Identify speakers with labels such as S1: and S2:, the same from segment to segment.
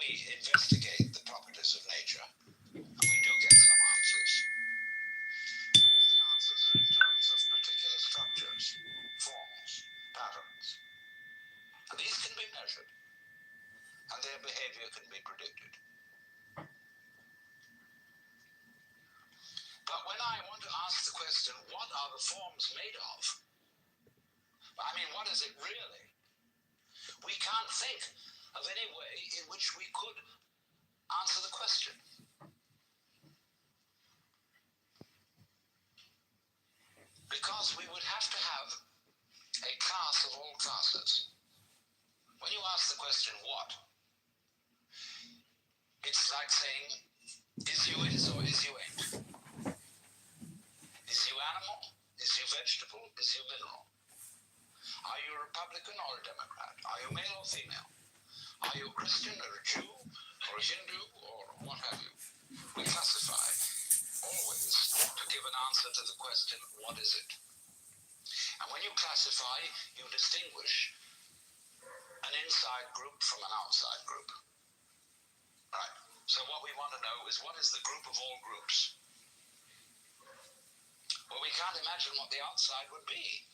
S1: we investigate the properties of nature, we do get some answers. All the answers are in terms of particular structures, forms, patterns. And these can be measured, and their behavior can be predicted. But when I want to ask the question, what are the forms made of? I mean, what is it really? We can't think of any way in which we could answer the question. Because we would have to have a class of all classes. When you ask the question, what? It's like saying, is you is or is you ain't? Is you animal? Is you vegetable? Is you mineral? Are you a Republican or a Democrat? Are you male or female? Are you a Christian or a Jew or a Hindu or what have you? We classify always to give an answer to the question, what is it? And when you classify, you distinguish an inside group from an outside group. Right? So what we want to know is, what is the group of all groups? Well, we can't imagine what the outside would be.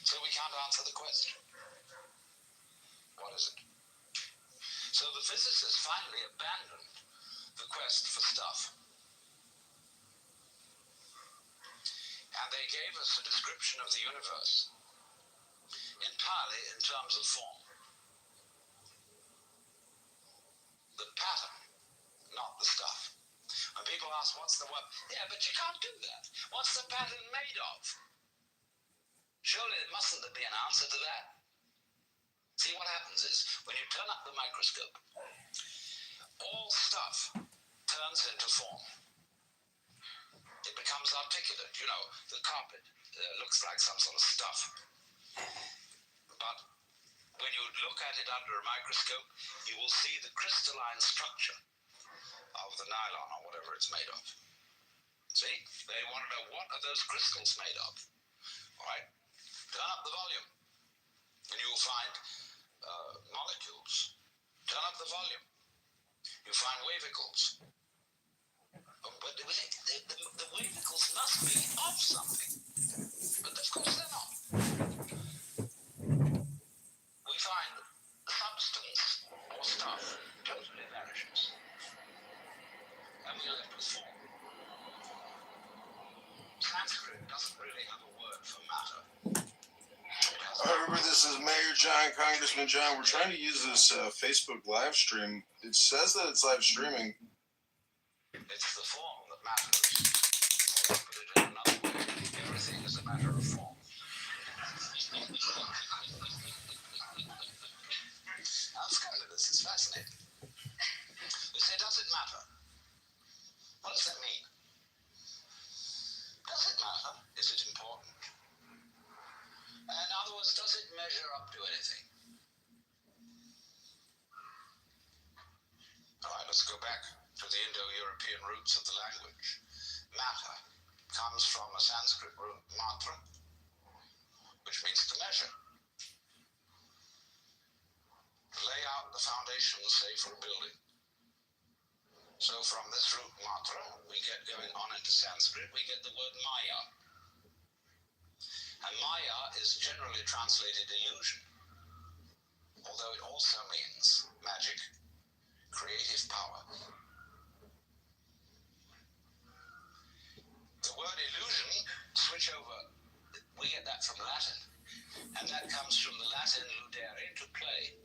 S1: So we can't answer the question. What is it? So the physicists finally abandoned the quest for stuff. And they gave us a description of the universe entirely in terms of form. The pattern, not the stuff. When people ask, what's the what? Yeah, but you can't do that. What's the pattern made of? Surely it mustn't be an answer to that. See, what happens is, when you turn up the microscope, all stuff turns into form. It becomes articulate. You know, the carpet looks like some sort of stuff. But when you look at it under a microscope, you will see the crystalline structure of the nylon or whatever it's made of. See? They want to know, what are those crystals made of? All right? Turn up the volume, and you will find molecules. Turn up the volume. You find wavicles. But the wavicles must be of something. But of course they're not. We find substance or stuff totally vanishes. And we're left with form. Sanskrit doesn't really have a word for matter.
S2: Remember, this is Mayor John, Congressman John. We're trying to use this Facebook live stream. It says that it's live streaming.
S1: It's the form that matters. Or to put it in another way, everything is a matter of form. Now, let's go with this. It's fascinating. You say, does it matter? What does that mean? Does it matter? Is it important? In other words, does it measure up to anything? All right, let's go back to the Indo-European roots of the language. Matter comes from a Sanskrit root, matra, which means to measure. Lay out the foundations, say, for a building. So from this root matra, we get going on into Sanskrit, we get the word maya. And maya is generally translated illusion, although it also means magic, creative power. The word illusion, switch over, we get that from Latin, and that comes from the Latin ludere, to play.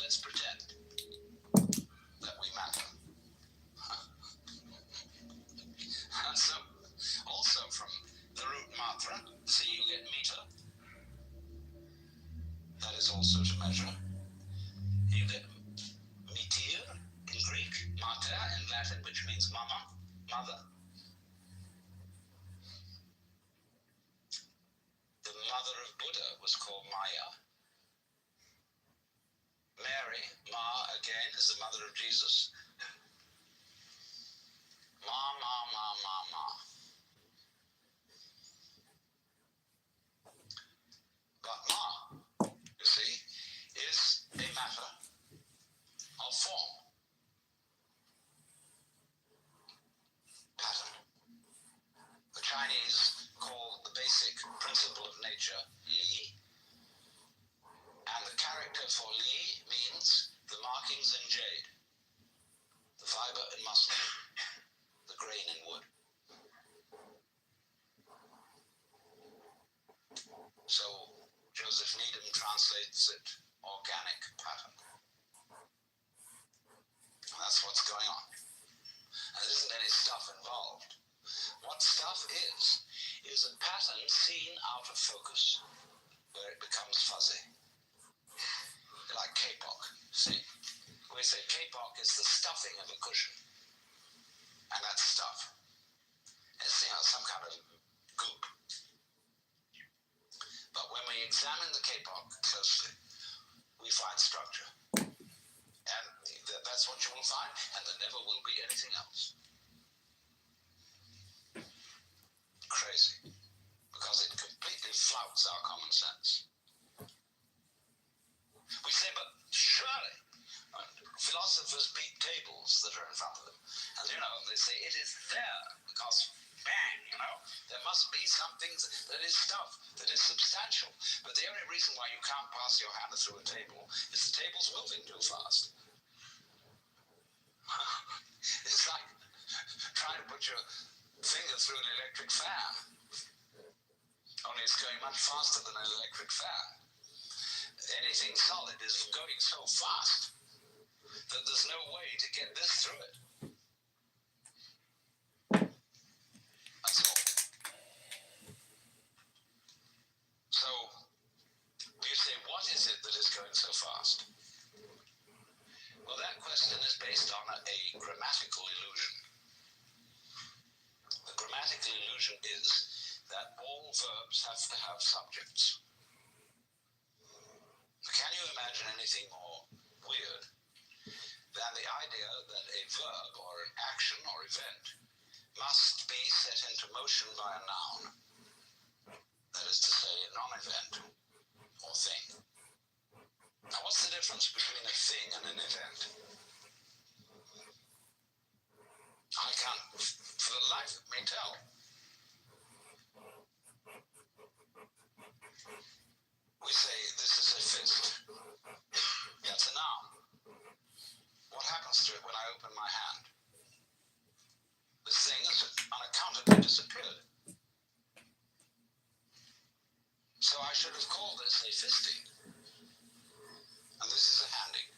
S1: Let's pretend that we matter. And so, also from the root matra, see, you get meter. That is also to measure. You get meteor in Greek, mater in Latin, which means mama, mother. The mother of Buddha was called Maya. Mary, Ma, again, is the mother of Jesus. Ma, ma, ma, ma, ma. But Ma, you see, is a matter form. Pattern. The Chinese call the basic principle of nature Li, and the character for Li means the markings in jade, the fiber in muslin, the grain in wood. So Joseph Needham translates it organic pattern. And that's what's going on. And there isn't any stuff involved. What stuff is a pattern seen out of focus, where it becomes fuzzy. Like kapok, see? We say kapok is the stuffing of a cushion. And that's stuff. It's, some kind of goop. But when we examine the kapok closely, we find structure. And that's what you will find, and there never will be anything else. Crazy. Because it completely flouts our common sense. We say, but surely, philosophers beat tables that are in front of them. And, they say it is there because, bang, there must be something that is stuff, that is substantial. But the only reason why you can't pass your hand through a table is the table's moving too fast. It's like trying to put your finger through an electric fan. Only it's going much faster than an electric fan. Anything solid is going so fast that there's no way to get this through it. That's all. So, you say, what is it that is going so fast? Well, that question is based on a grammatical illusion. The grammatical illusion is that all verbs have to have subjects. Can you imagine anything more weird than the idea that a verb or an action or event must be set into motion by a noun? That is to say, a non-event or thing. Now, what's the difference between a thing and an event? I can't, for the life of me, tell. We say, this is a fist. That's a noun. What happens to it when I open my hand? This thing has unaccountably disappeared. So I should have called this a fisting. And this is a handing.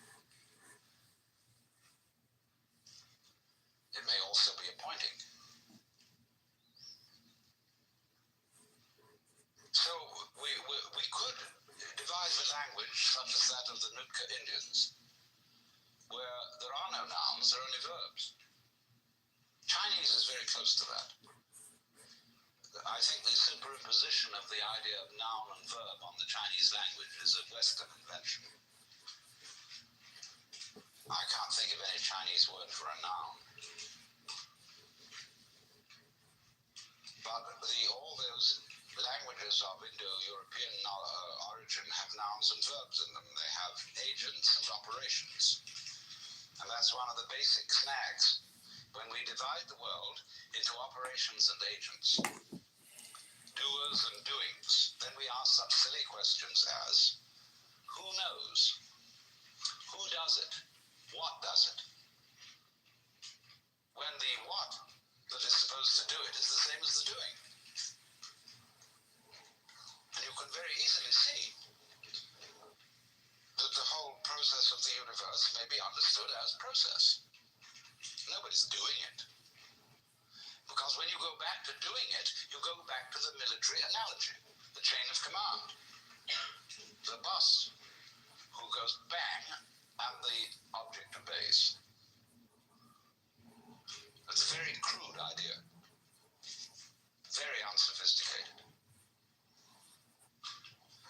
S1: It may also be a pointing. So we could devise a language such as that of the Nootka Indians, where there are no nouns, there are only verbs. Chinese is very close to that. I think the superimposition of the idea of noun and verb on the Chinese language is a Western invention. I can't think of any Chinese word for a noun. But all those languages of Indo-European origin have nouns and verbs in them. They have agents and operations. And that's one of the basic snags. When we divide the world into operations and agents, doers and doings, then we ask such silly questions as, who knows? Who does it? What does it? When the what that is supposed to do it is the same as the doing. And you can very easily see that the whole process of the universe may be understood as process. Nobody's doing it. Because when you go back to doing it, you go back to the military analogy, the chain of command. The boss who goes bang and the object obeys. It's a very crude idea. Very unsophisticated.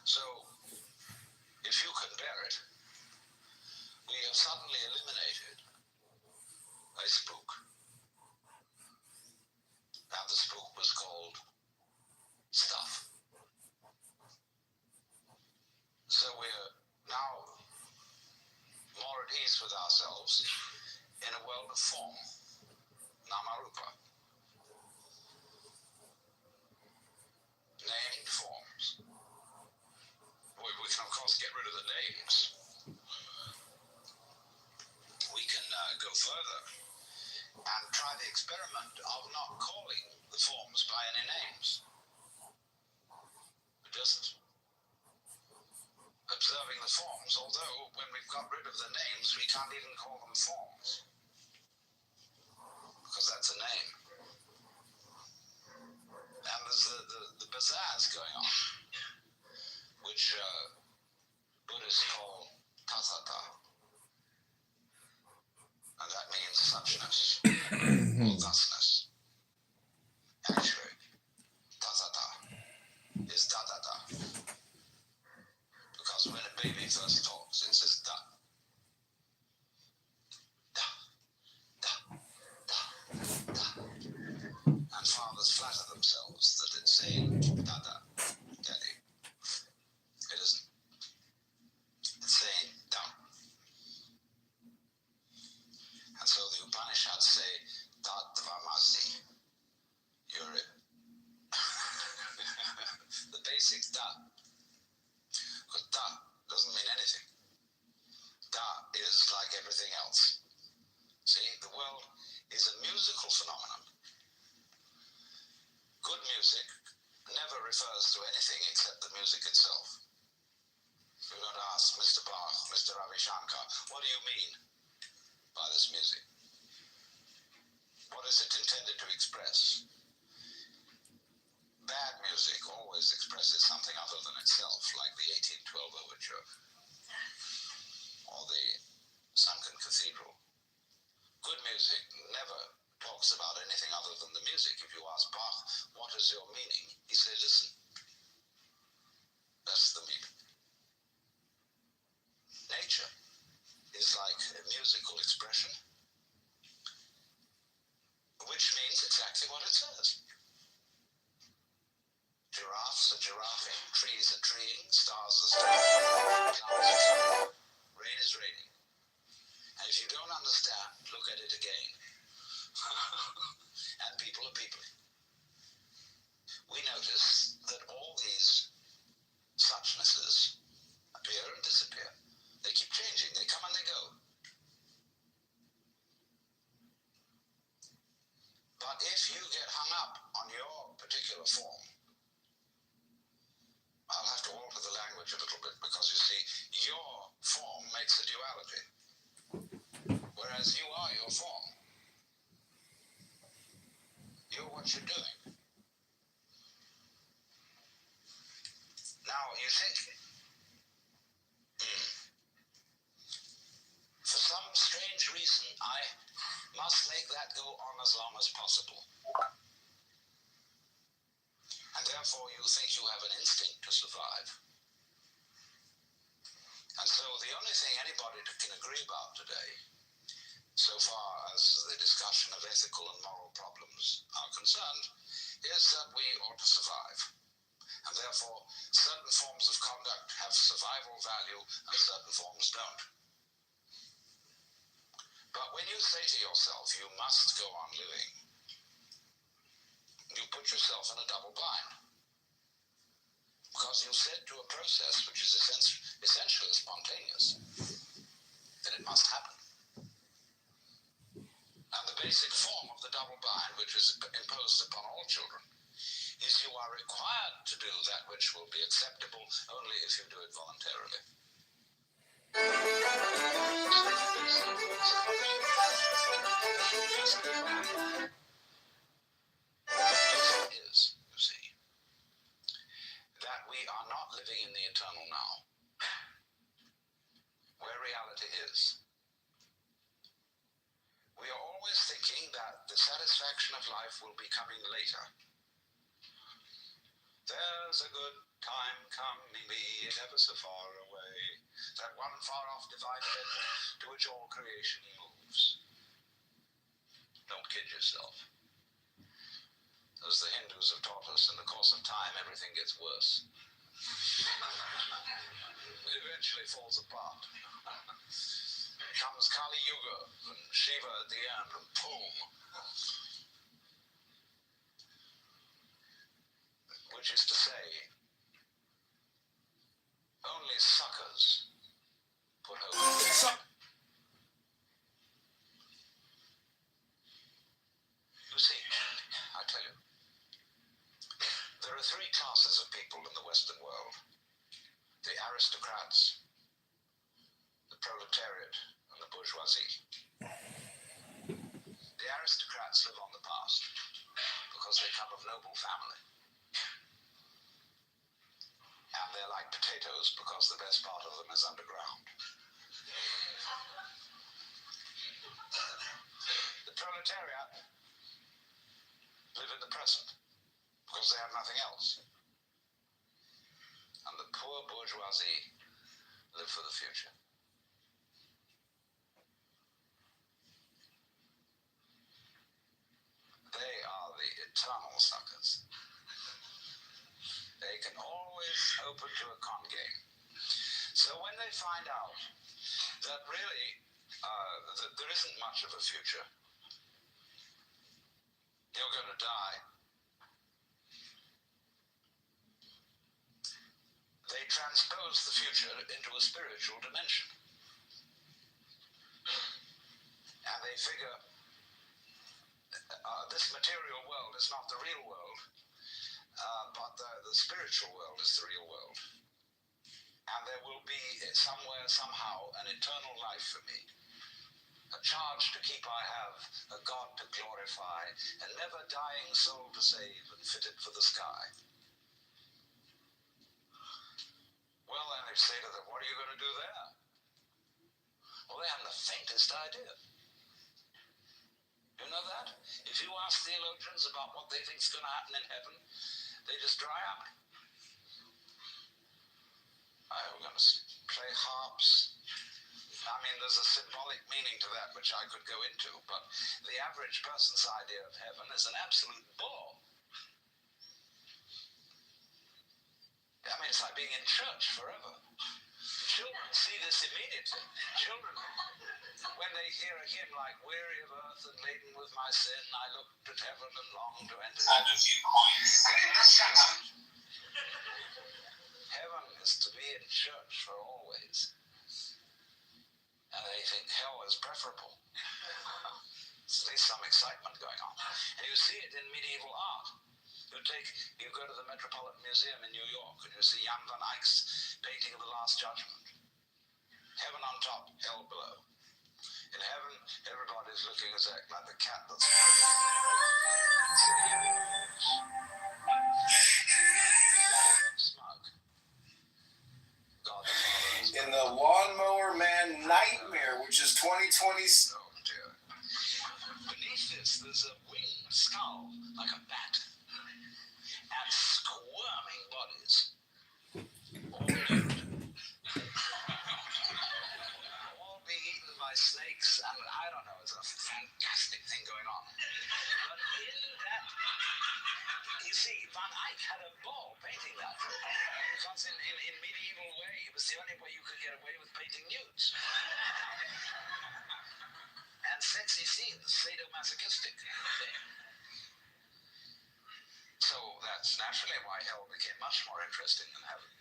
S1: So, if you can bear it, we have suddenly eliminated a spook. And the spook was called stuff. So we're now more at ease face with ourselves in a world of form, namarupa, named forms. We can, of course, get rid of the names. We can go further and try the experiment of not calling the forms by any names. Just observing the forms, although when we've got rid of the names, we can't even call them forms, because that's a name. And there's the bazaars going on, which Buddhists call tasata, and that means suchness, or thusness. Actually, tasata is da-da-da, because when a baby first talks, it says da. Da, da, da, da. And fathers flatter themselves that it's saying da-da, daddy. It isn't. It's saying da. And so the Upanishads say tatvamasi. You're it. The basics da. Because da doesn't mean anything. Da is like everything else. See, the world is a musical phenomenon. Good music never refers to anything except the music itself. You don't ask Mr. Bach, Mr. Ravi Shankar, what do you mean by this music? What is it intended to express? Bad music always expresses something other than itself, like the 1812 Overture or the Sunken Cathedral. Good music never talks about anything other than the music. If you ask Bach, what is your meaning? He says, listen, that's the meaning. Nature is like a musical expression, which means exactly what it says. Giraffes are giraffing, trees are treeing, stars are starring, clouds are clouds, rain is raining. And if you don't understand, look at it again. And people are people. We notice that all these suchnesses appear and disappear. They keep changing, they come and they go. But if you get hung up on your particular form, I'll have to alter the language a little bit, because you see, your form makes a duality, whereas you are your form. You're what you're doing. Now, you think, for some strange reason, I must make that go on as long as possible. And therefore you think you have an instinct to survive. And so the only thing anybody can agree about today, so far as the discussion of ethical and moral problems are concerned, is that we ought to survive. And therefore certain forms of conduct have survival value and certain forms don't. But when you say to yourself, you must go on living, you put yourself in a double bind. Because you said to a process which is essentially spontaneous that it must happen. And the basic form of the double bind, which is imposed upon all children, is you are required to do that which will be acceptable only if you do it voluntarily. Is, you see, that we are not living in the eternal now, where reality is. We are always thinking that the satisfaction of life will be coming later. There's a good time coming, be it ever so far away, that one far-off divided to which all creation moves. Don't kid yourself. As the Hindus have taught us, in the course of time, everything gets worse. It eventually falls apart. comes Kali Yuga and Shiva at the end, and boom. Which is to say, only suckers put hope in it. You see, I tell you, there are three classes of people in the Western world. The aristocrats, the proletariat, and the bourgeoisie. The aristocrats live on the past because they come of noble family. And they're like potatoes because the best part of them is underground. The proletariat live in the present because they have nothing else. And the poor bourgeoisie live for the future. They are the eternal suckers. They can always open to a con game. So when they find out that really that there isn't much of a future, you're going to die, they transpose the future into a spiritual dimension. And they figure this material world is not the real world, but the spiritual world is the real world. And there will be somewhere, somehow, an eternal life for me. A charge to keep I have, a God to glorify, a never dying soul to save and fitted for the sky. Well, then they say to them, what are you going to do there? Well, they haven't the faintest idea. You know that? If you ask theologians about what they think is going to happen in heaven, they just dry up. We're going to play harps. I mean, there's a symbolic meaning to that which I could go into, but the average person's idea of heaven is an absolute bore. I mean, it's like being in church forever. Children see this immediately. Children, when they hear a hymn like "Weary of earth and laden with my sin, I looked at heaven and longed to enter." And a few coins. Heaven is to be in church for always. And they think hell is preferable. There's at least some excitement going on. And you see it in medieval art. You go to the Metropolitan Museum in New York and you see Jan van Eyck's painting of the Last Judgment. Heaven on top, hell below. In heaven, everybody's looking like the cat that's smug. God the Father is
S2: In the Lawnmower Man Nightmare, which is 2020.
S1: oh dear. Beneath this, there's a winged skull, like a bat, and squirming bodies. All nude. All being eaten by snakes, and I don't know, it's a fantastic thing going on. But in that, you see, Van Eyck had a ball painting that. Because in medieval way, it was the only way you could get away with painting nudes. And sexy scenes, sadomasochistic. So that's naturally why hell became much more interesting than heaven.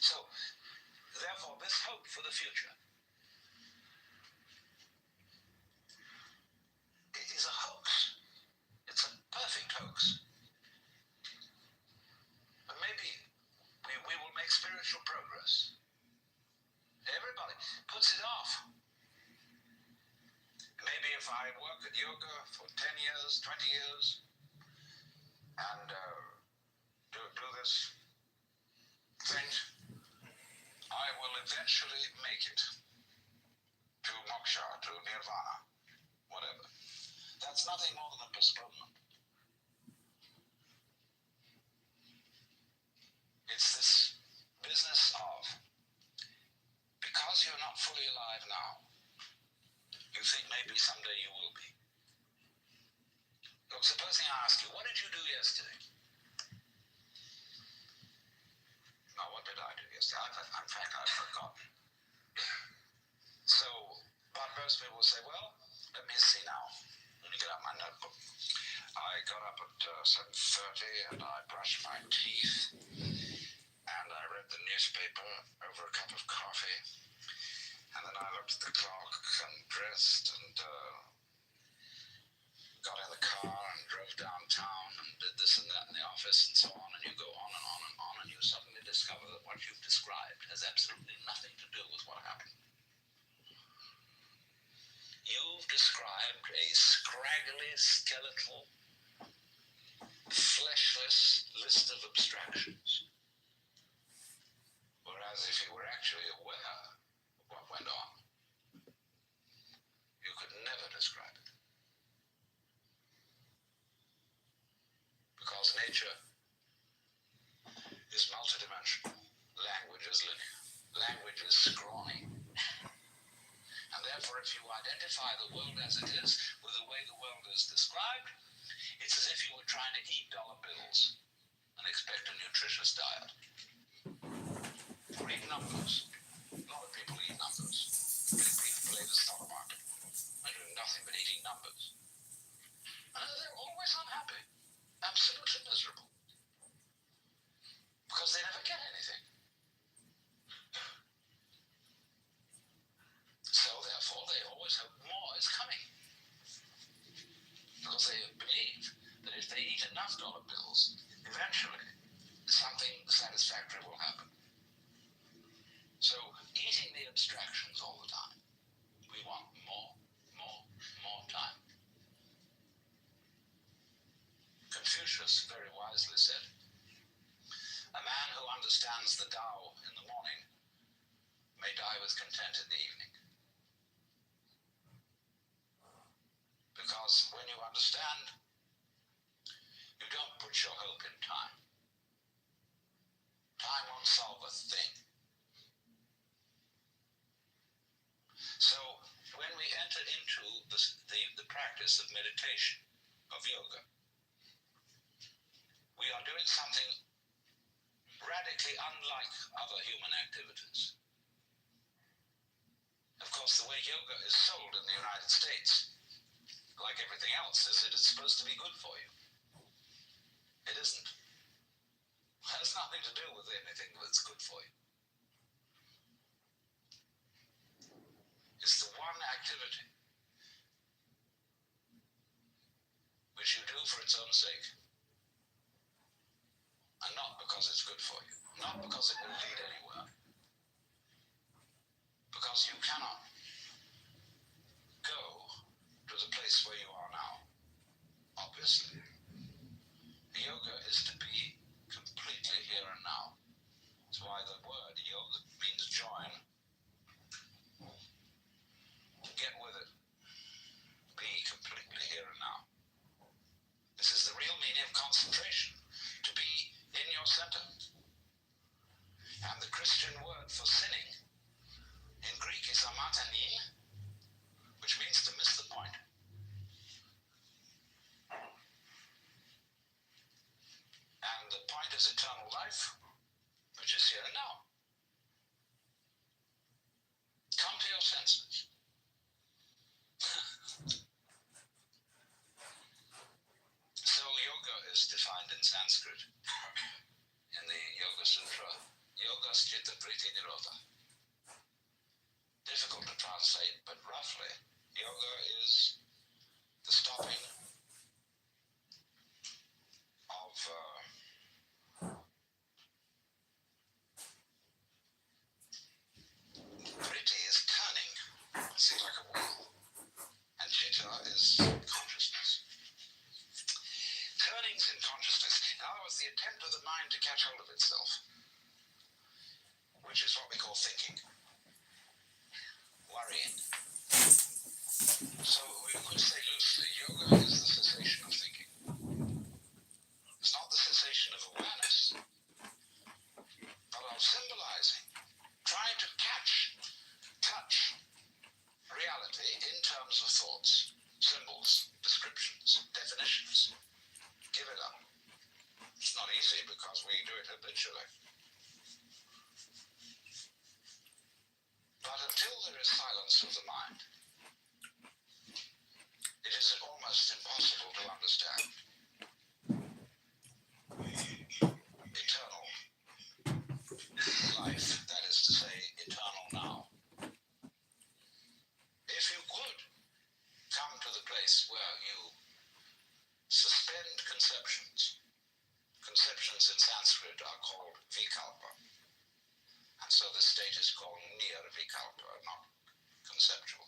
S1: So, therefore, this hope for the future is a hoax. It's a perfect hoax. But maybe we will make spiritual progress. Everybody puts it off. Maybe if I work at yoga for 10 years, 20 years, and do this thing, I will eventually make it to moksha, to nirvana, whatever. That's nothing more than a postponement. It's this business of, because you're not fully alive now, you think maybe someday you will be. Look, supposing I ask you, what did you do yesterday? Now, what did I do yesterday? Tuesday. In fact, I've forgotten. So, but most people will say, well, let me see now. Let me get out my notebook. I got up at 7:30 and I brushed my teeth and I read the newspaper over a cup of coffee. And then I looked at the clock and dressed and got in the car and drove downtown and did this and that in the office and so on, and you go on and on and on, and you suddenly discover that what you've described has absolutely nothing to do with what happened. You've described a scraggly, skeletal, fleshless list of abstractions, whereas if you were actually aware of what went on, you could never describe it. Because nature is multidimensional, language is linear, language is scrawny. And therefore, if you identify the world as it is with the way the world is described, it's as if you were trying to eat dollar bills and expect a nutritious diet. Or eat numbers. A lot of people eat numbers. People play the stock market. They're doing nothing but eating numbers. And they're always unhappy. Absolutely miserable. Because they never get anything. So therefore they always hope more is coming. Because they believe that if they eat enough dollar bills, eventually something satisfactory will happen. So eating the abstractions all the time. We want more time. Confucius very wisely said, a man who understands the Tao in the morning may die with content in the evening. Because when you understand, you don't put your hope in time. Time won't solve a thing. So when we enter into the practice of meditation, of yoga, we are doing something radically unlike other human activities. Of course, the way yoga is sold in the United States, like everything else, is that it's supposed to be good for you. It isn't. It has nothing to do with anything that's good for you. It's the one activity which you do for its own sake, and not because it's good for you, not because it will lead anywhere, because you cannot go to the place where you are now, obviously. Yoga is to be completely here and now. That's why the word yoga means join. Get with it. Be completely here and now. This is the real meaning of concentration, to be in your center. And the Christian word for sinning in Greek is amatanin, which means to miss the point. And the point is eternal life, which is here and now. Come to your senses. So yoga is defined in Sanskrit, in the Yoga Sutra, Yogas Chitta Vritti Nirodha. Difficult to translate, but roughly, yoga is the stopping of vritti is turning, see, like a wheel, and chitta is consciousness. Turnings in consciousness. In other words, the attempt of the mind to catch hold of itself, which is what we call thinking, worrying. So we could say loosely, yoga is the cessation of thinking. It's not the cessation of awareness, but of symbolizing, trying to touch reality in terms of thoughts, symbols, descriptions, definitions. Give it up. It's not easy because we do it habitually. But until there is silence of the mind, it is almost impossible to understand eternal life, that is to say, eternal now. If you could come to the place where you suspend conceptions, conceptions in Sanskrit are called vikalpa, and so the state is called nirvikalpa, not conceptual.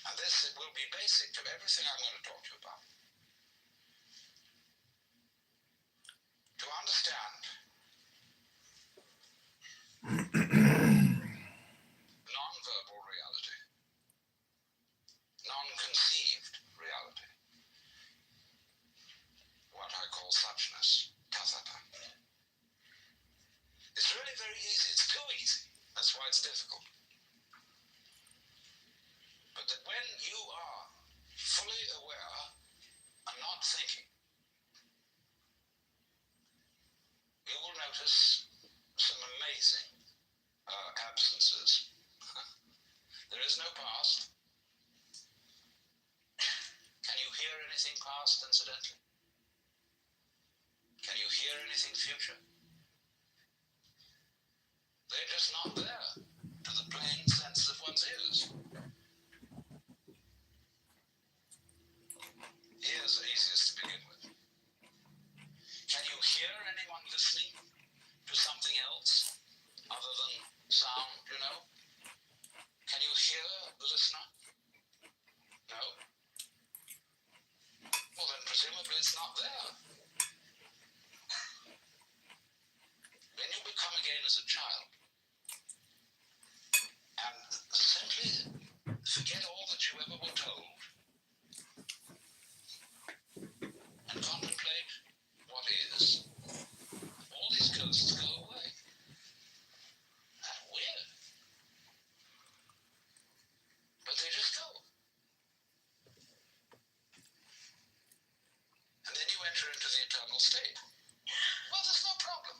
S1: And this will be basic to everything I'm going to talk to you about. To understand non-verbal reality, non-conceived reality, what I call suchness, tathata. It's really very easy. It's too easy. That's why it's difficult. But that when you are fully aware and not thinking, you will notice some amazing absences. There is no past. Can you hear anything past, incidentally? Can you hear anything future? They're just not there to the plain sense of one's ears. Ears are easiest to begin with. Can you hear anyone listening to something else other than sound, you know? Can you hear the listener? No? Well, then presumably it's not there. When you become again as a child and simply forget all that you ever were told and contemplate what is, all these ghosts go away. That's weird. But they just go. And then you enter into the eternal state. Well, there's no problem.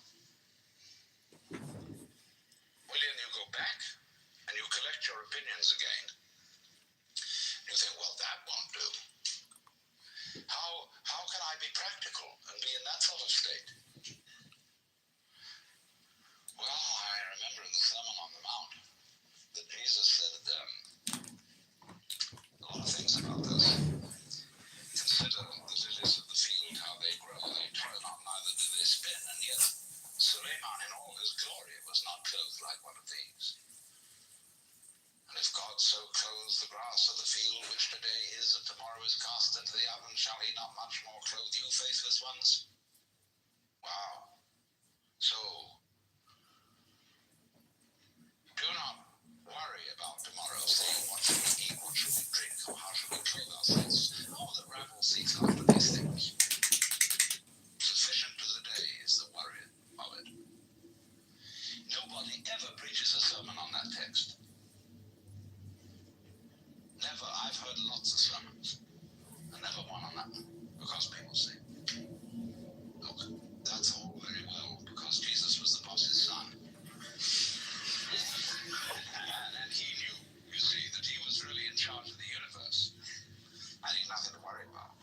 S1: Well, then you go back and you collect your opinions again. You think, well, that won't do. How can I be practical and be in that sort of state? Well, I remember in the Sermon on the Mount that Jesus said a lot of things about this. Consider the lilies of the field, how they grow. They toil not, neither do they spin. And yet, Suleiman in all his glory was not clothed like one of these. And if God so clothes the grass of the field, which today is and tomorrow is cast into the oven, shall he not much more clothe you, faithless ones? Wow. So, do not worry about tomorrow, saying, what shall we eat, what shall we drink, or how shall we clothe ourselves? Oh, the rabble seeks after these things. Sufficient to the day is the worry of it. Nobody ever preaches a sermon on that text. Never. I've heard lots of sermons, and never one on that one, because people say, look, that's all very well, because Jesus was the boss's son. And he knew, you see, that he was really in charge of the universe. And he's nothing to worry about.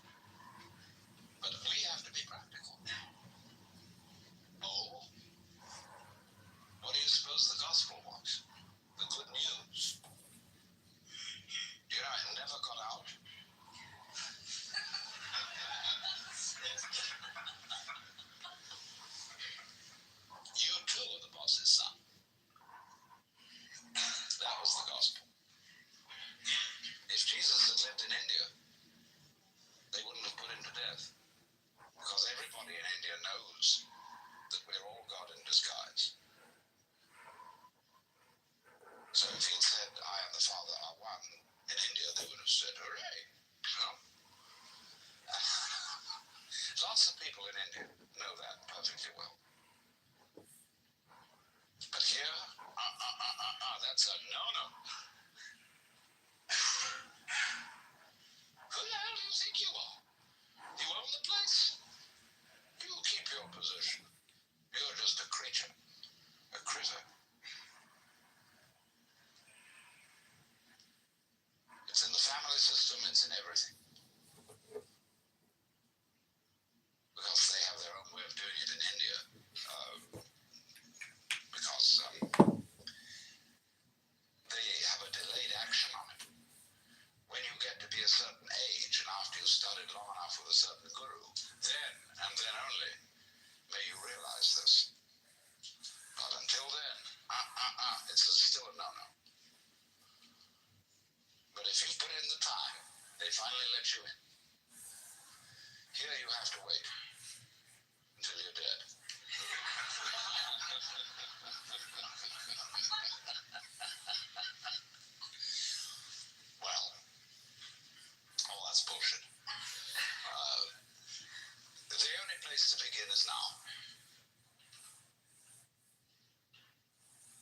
S1: place to begin is now.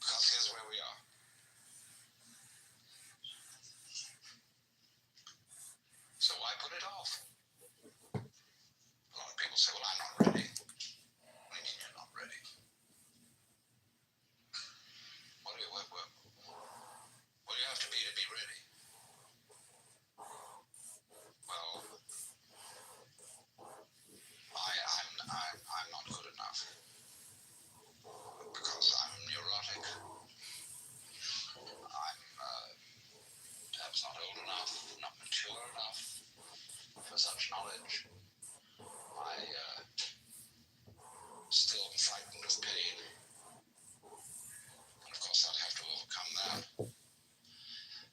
S1: Because here's where we are. So why put it off? A lot of people say, well, I'm not ready. What do you mean you're not ready? What do you have to be ready? Well, I'm not good enough. Because I'm neurotic. I'm perhaps not old enough, not mature enough for such knowledge. I still am frightened of pain. And of course I'd have to overcome that.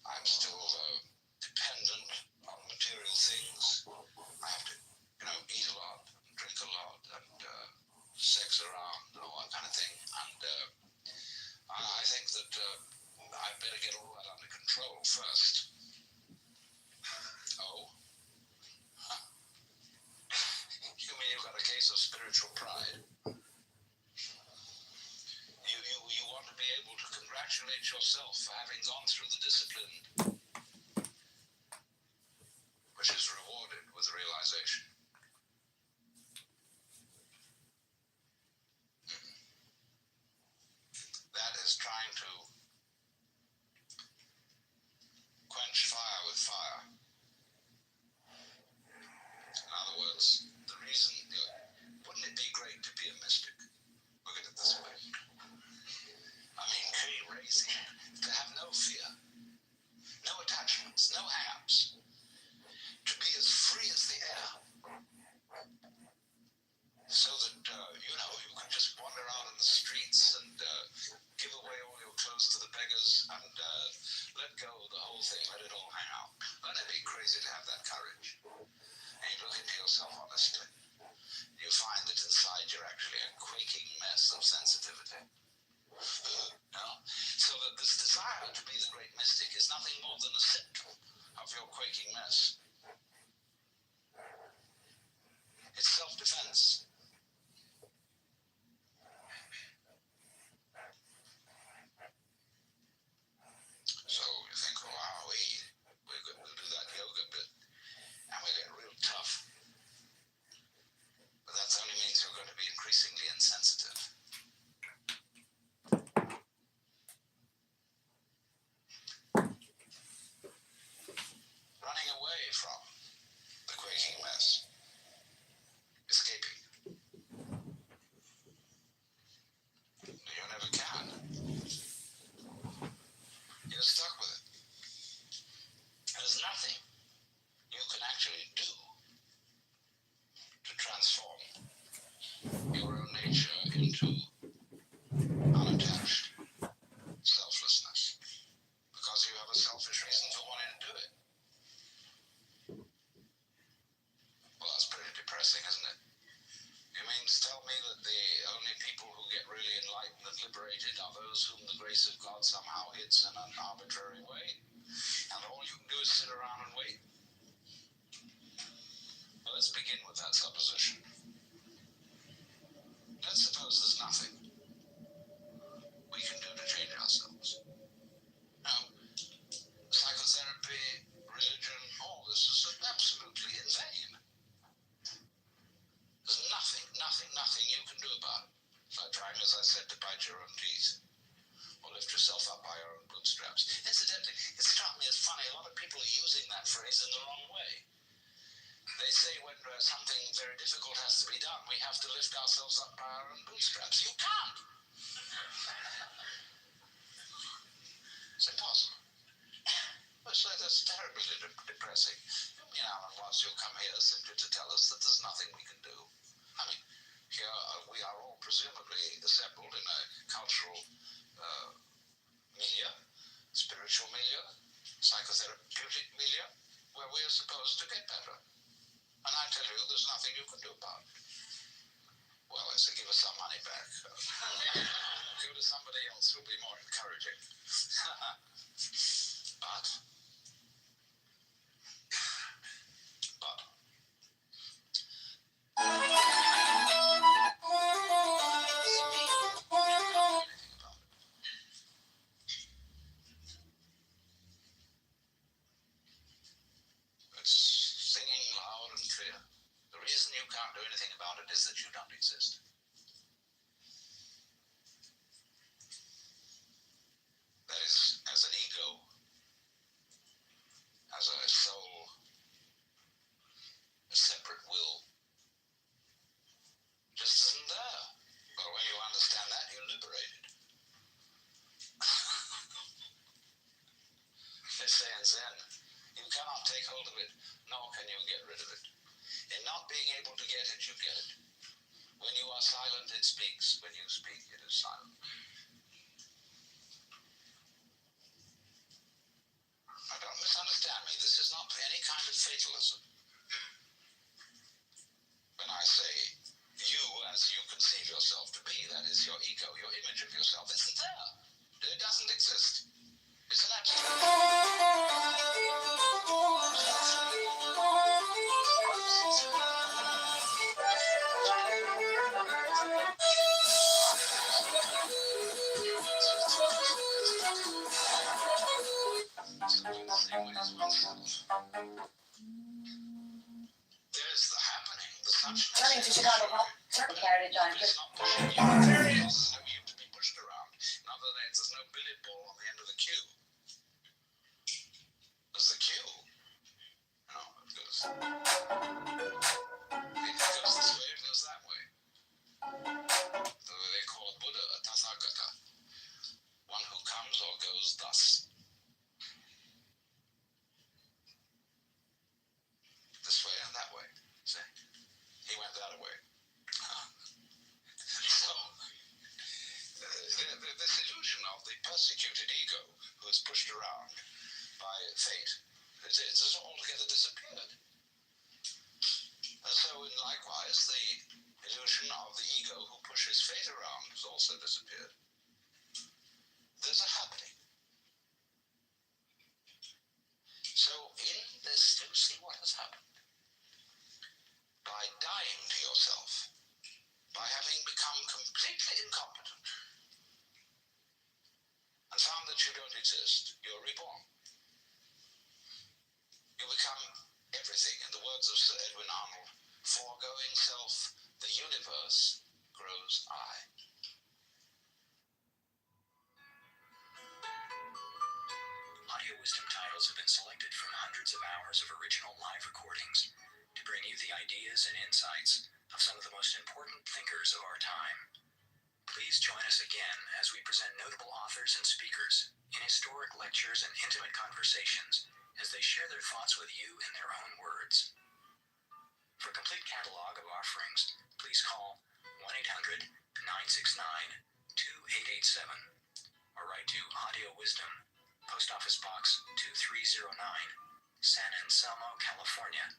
S1: I'm still dependent on material things. I have to, eat a lot, and drink a lot, and sex around, and all that kind of thing. And I think that I'd better get all that under control first. Oh? Huh. You mean you've got a case of spiritual pride? You want to be able to congratulate yourself for having gone through the discipline, which is rewarded with realization. That is trying to quench fire with fire. In other words, the reason, wouldn't it be great to be a mystic? Look at it this way. I mean, crazy. To have no fear, no attachments, no hang-ups. To be as free as the air. So that, you can just wander out in the streets and give away all your clothes to the beggars and let go of the whole thing, let it all hang out. Wouldn't it be crazy to have that courage? And you look into yourself honestly. You find that inside you're actually a quaking mess of sensitivity. So that this desire to be the great mystic is nothing more than a symptom of your quaking mess. It's self-defense. So you think, wow, we'll do that yoga bit and we get real tough. But that only means you're going to be increasingly insensitive. Running away from the quaking mess. Escaping. You never can. You're stuck with it. There's nothing you can actually do to transform your own nature into unattached selflessness. Because you have a selfish reason for wanting to do it. Well, that's pretty depressing, isn't it? You mean to tell me that the only people who get really enlightened and liberated are those whom the grace of God somehow hits in an arbitrary way? And all you can do is sit around and wait? Well, let's begin with that supposition. Let's suppose there's nothing we can do to change ourselves. Now, psychotherapy, religion, all this is absolutely in vain. There's nothing you can do about it. It's like trying, as I said, to bite your own teeth. Or lift yourself up by your own bootstraps. Incidentally, it struck me as funny, a lot of people are using that phrase in the wrong way. They say when something very difficult has to be done, we have to lift ourselves up by our own bootstraps. You can't. It's impossible. That's terribly depressing. You mean, Alan Watts, you'll come here simply to tell us that there's nothing we can do. I mean, here we are all presumably assembled in a cultural milieu, spiritual milieu, psychotherapeutic milieu, where we are supposed to get better. And I tell you, there's nothing you can do about it. Well, I say, give us some money back. Give it to somebody else who'll be more encouraging. But is that you don't exist. That is, as an ego, as a soul, a separate will, just isn't there. But when you understand that, you're liberated. They say in Zen, you cannot take hold of it, nor can you get rid of it. In not being able to get it, you get it. When you are silent, it speaks. When you speak, it is silent. Now, don't misunderstand me. This is not any kind of fatalism. When I say you as you conceive yourself to be, that is your ego, your image of yourself, isn't there. It doesn't exist. It's an absolute. There's the happening, the suchness.
S3: Turning to Chicago Heritage on
S1: It's not pushing you. There's no you to be pushed around. In other words, there's no billiard ball on the end of the queue. There's the queue. No, it goes this way, it goes that way. They call Buddha a Tathagata. One who comes or goes thus. This way and that way. See? He went that way. So, this illusion of the persecuted ego who is pushed around by fate, it's altogether disappeared. And so, likewise, the illusion of the ego who pushes fate around has also disappeared. There's a happening. So, in this, you see what has happened. By dying to yourself, by having become completely incompetent, and found that you don't exist, you're reborn. You become everything. In the words of Sir Edwin Arnold, foregoing self, the universe grows I. Audio wisdom titles have been selected from hundreds of hours of original live recordings to bring you the ideas and insights of some of the most important thinkers of our time. Please join us again as we present notable authors and speakers in historic lectures and intimate conversations as they share their thoughts with you in their own words. For a complete catalog of offerings, please call 1-800-969-2887 or write to Audio Wisdom, Post Office Box 2309, San Anselmo, California,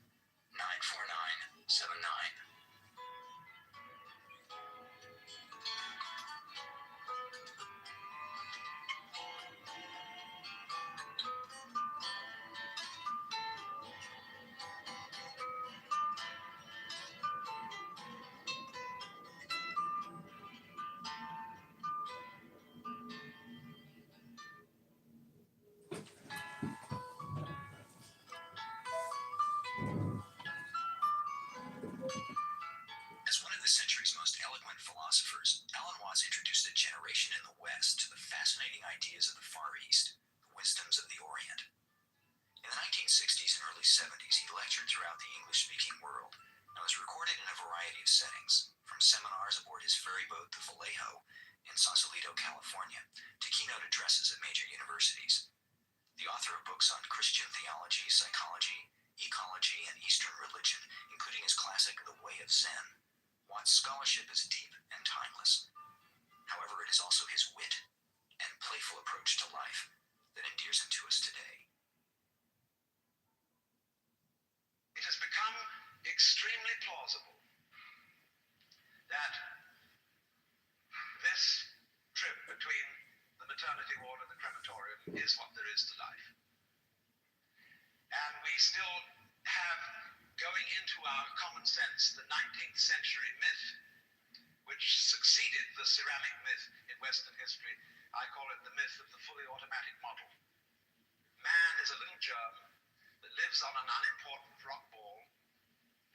S1: 94979. As one of the century's most eloquent philosophers, Alan Watts introduced a generation in the West to the fascinating ideas of the Far East, the wisdoms of the Orient. In the 1960s and early 70s, he lectured throughout the English-speaking world and was recorded in a variety of settings, from seminars aboard his ferry boat, the Vallejo, in Sausalito, California, to keynote addresses at major universities. The author of books on Christian theology, psychology, ecology, and Eastern religion, including his classic The Way of Zen, Watts' scholarship is deep and timeless. However, it is also his wit and playful approach to life that endears him to us today. It has become extremely plausible that this trip between the maternity ward and the crematorium is what there is to life. And we still have, going into our common sense, the 19th century myth, which succeeded the ceramic myth in Western history. I call it the myth of the fully automatic model. Man is a little germ that lives on an unimportant rock ball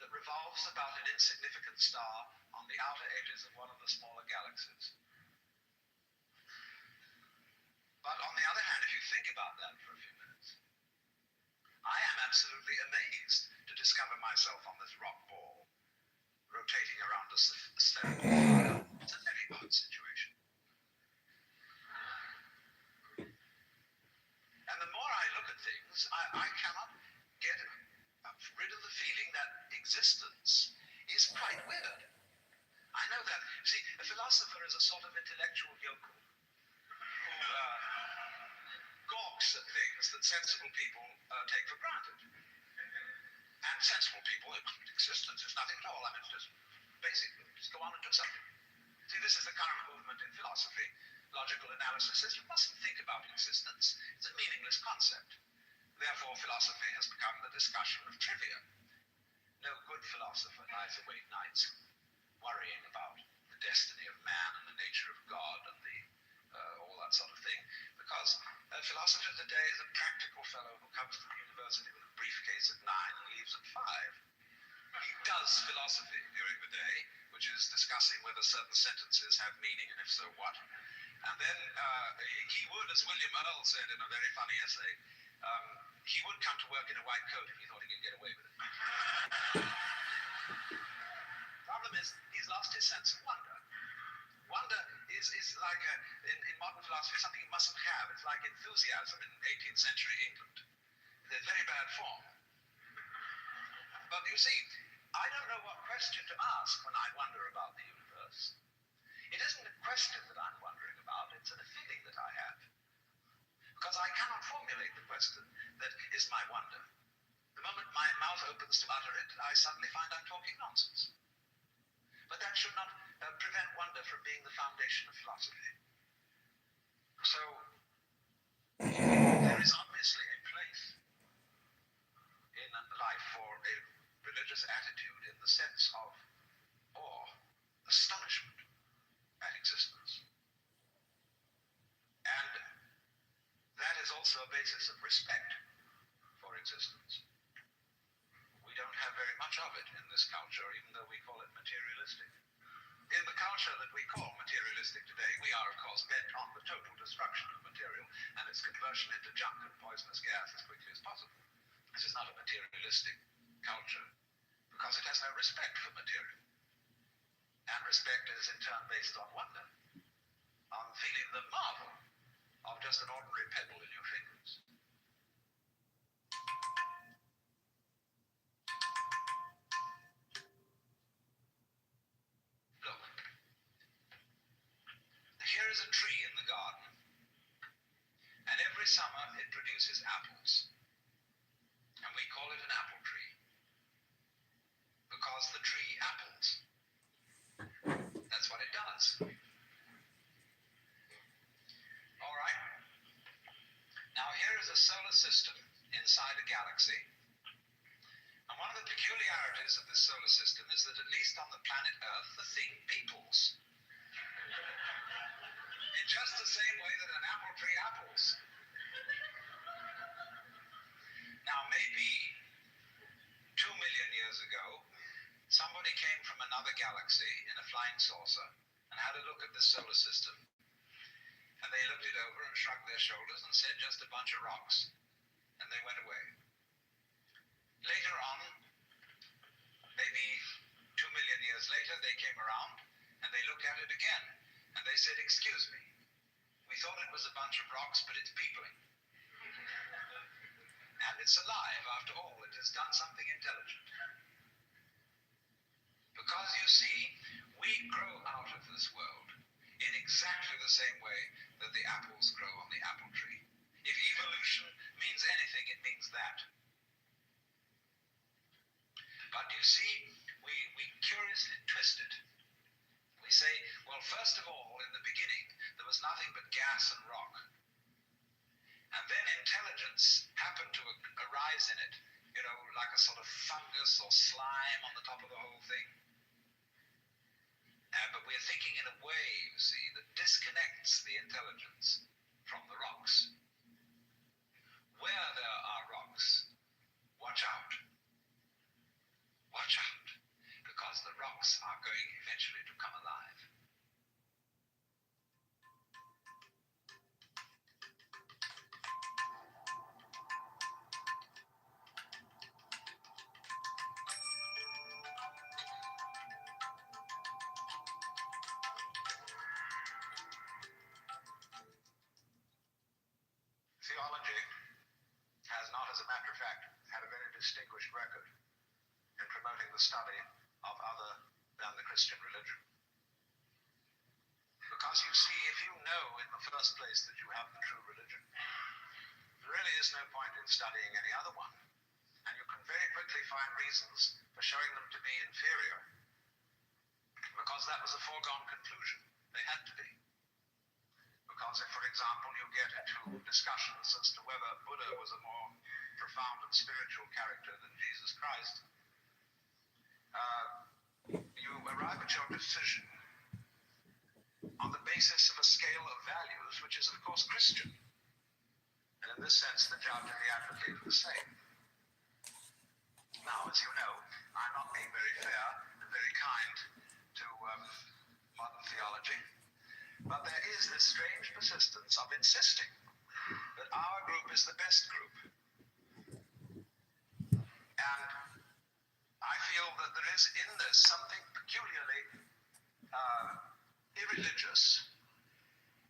S1: that revolves about an insignificant star on the outer edges of one of the smaller galaxies. But on the other hand, if you think about that for a few minutes, I am absolutely amazed to discover myself on this rock ball, rotating around a spherical sphere. It's a very odd situation. And the more I look at things, I cannot get rid of the feeling that existence is quite weird. I know that. See, a philosopher is a sort of intellectual yokel who gawks at things that sensible people take for granted. And sensible people, existence is nothing at all. I mean, it's just basically, just go on and do something. See, this is the current movement in philosophy. Logical analysis says you mustn't think about existence. It's a meaningless concept. Therefore, philosophy has become the discussion of trivia. No good philosopher lies awake nights worrying about the destiny of man and the nature of God and all that sort of thing, because a philosopher today is a practical fellow who comes to the university with a briefcase at 9 and leaves at 5. He does philosophy during the day, which is discussing whether certain sentences have meaning and if so what. And then he would, as William Earl said in a very funny essay, he would come to work in a white coat if he thought he could get away with it. Problem is, he's lost his sense of wonder. Wonder is like, in modern philosophy, something you mustn't have. It's like enthusiasm in 18th century England. It's a very bad form. But you see, I don't know what question to ask when I wonder about the universe. It isn't a question that I'm wondering about, it's a feeling that I have. Because I cannot formulate the question that is my wonder. The moment my mouth opens to utter it, I suddenly find I'm talking nonsense. But that should not prevent wonder from being the foundation of philosophy. So, there is obviously a place in life for a religious attitude in the sense of awe, astonishment at existence. And that is also a basis of respect for existence. We don't have very much of it in this culture, even though we call it materialistic. In the culture that we call materialistic today, we are, of course, bent on the total destruction of material and its conversion into junk and poisonous gas as quickly as possible. This is not a materialistic culture because it has no respect for material. And respect is in turn based on wonder, on feeling the marvel of just an ordinary pebble in your fingers. Look, here is a tree in the garden, and every summer it produces apples, and we call it an apple tree, because the tree apples. That's what it does. All right. Now here is a solar system inside a galaxy. And one of the peculiarities of this solar system is that at least on the planet Earth, the thing peoples. In just the same way that an apple tree apples. Now maybe 2 million years ago, somebody came from another galaxy in a flying saucer and had a look at this solar system. And they looked it over and shrugged their shoulders and said, just a bunch of rocks. And they went away. Later on, maybe 2 million years later, they came around and they looked at it again. And they said, excuse me, we thought it was a bunch of rocks, but it's peopling. And it's alive, after all, it has done something intelligent. Because you see, we grow out of this world in exactly the same way that the apples grow on the apple tree. If evolution means anything, it means that. But you see, we curiously twist it. We say, well, first of all, in the beginning, there was nothing but gas and rock. And then intelligence happened to arise in it, like a sort of fungus or slime on the top of the whole thing. But we're thinking in a way, you see, that disconnects the intelligence from the rocks. Where there are rocks, watch out. Watch out, because the rocks are going eventually to come alive. Theology has not, as a matter of fact, had a very distinguished record in promoting the study of other than the Christian religion. Because you see, if you know in the first place that you have the true religion, there really is no point in studying any other one. And you can very quickly find reasons for showing them to be inferior, because that was a foregone conclusion. They had to be. Because if, for example, you get into discussions as to whether Buddha was a more profound and spiritual character than Jesus Christ, you arrive at your decision on the basis of a scale of values, which is, of course, Christian. And in this sense, the judge and the advocate are the same. Now, as you know, I'm not being very fair and very kind to modern theology, but there is this strange persistence of insisting that our group is the best group. And I feel that there is in this something peculiarly irreligious,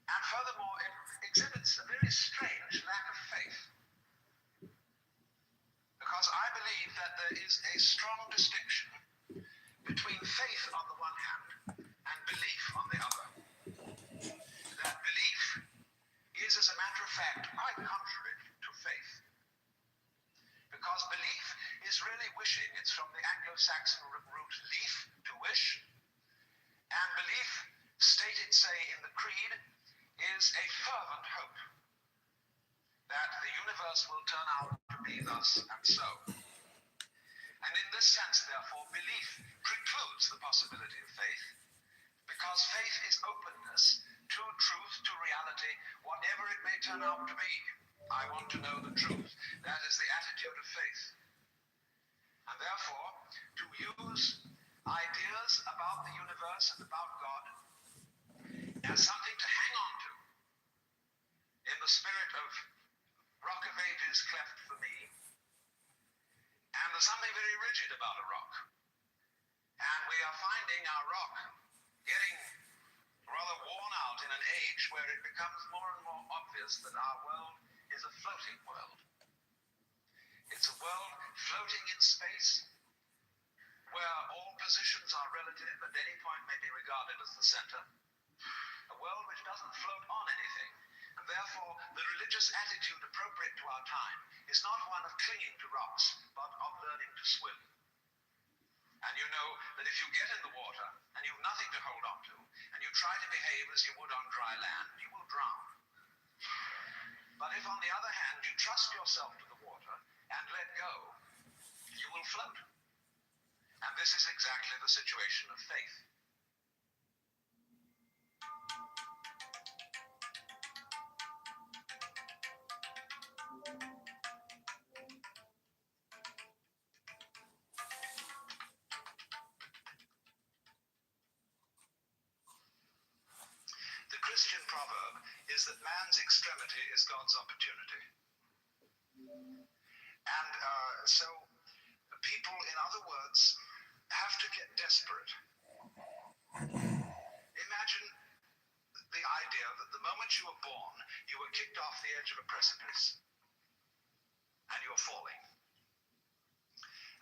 S1: and furthermore, it exhibits a very strange lack of faith. Because I believe that there is a strong distinction between faith on the one hand and belief on the other. That belief is, as a matter of fact, quite contrary to faith. Because belief is really wishing. It's from the Anglo-Saxon root leaf, to wish. And belief, stated, say, in the creed, is a fervent hope that the universe will turn out to be thus and so. And in this sense, therefore, belief precludes the possibility of faith, because faith is openness to truth, to reality, whatever it may turn out to be. I want to know the truth. That is the attitude of faith. And therefore, to use ideas about the universe and about God as something to hang on to, in the spirit of Rock of Ages cleft for me, and there's something very rigid about a rock. And we are finding our rock getting rather worn out in an age where it becomes more and more obvious that our world is a floating world. It's a world floating in space, where all positions are relative and any point may be regarded as the center. A world which doesn't float on anything, and therefore the religious attitude appropriate to our time is not one of clinging to rocks, but of learning to swim. And you know that if you get in the water and you've nothing to hold on to, and you try to behave as you would on dry land, you will drown. But if, on the other hand, you trust yourself to the water and let go, you will float. And this is exactly the situation of faith. The Christian proverb is that man's extremity is God's opportunity. And so people, in other words, have to get desperate. Imagine the idea that the moment you were born, you were kicked off the edge of a precipice, and you were falling.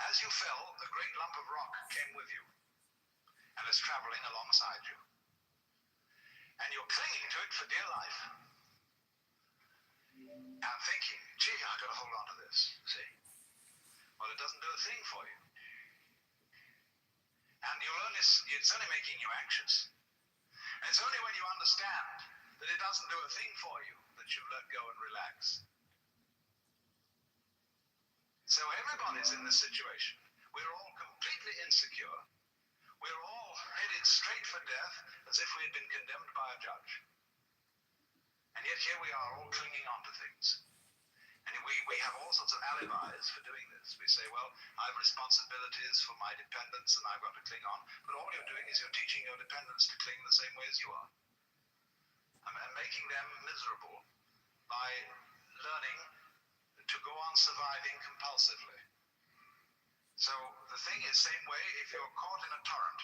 S1: As you fell, a great lump of rock came with you, and is traveling alongside you. And you're clinging to it for dear life, and thinking, gee, I've got to hold on to this, see? Well, it doesn't do a thing for you. And it's only making you anxious. And it's only when you understand that it doesn't do a thing for you that you let go and relax. So everybody's in this situation. We're all completely insecure. We're all headed straight for death as if we had been condemned by a judge. And yet here we are all clinging on to things. And we have all sorts of alibis for doing this. We say, well, I have responsibilities for my dependents and I've got to cling on. But all you're doing is you're teaching your dependents to cling the same way as you are. And making them miserable by learning to go on surviving compulsively. So the thing is, same way, if you're caught in a torrent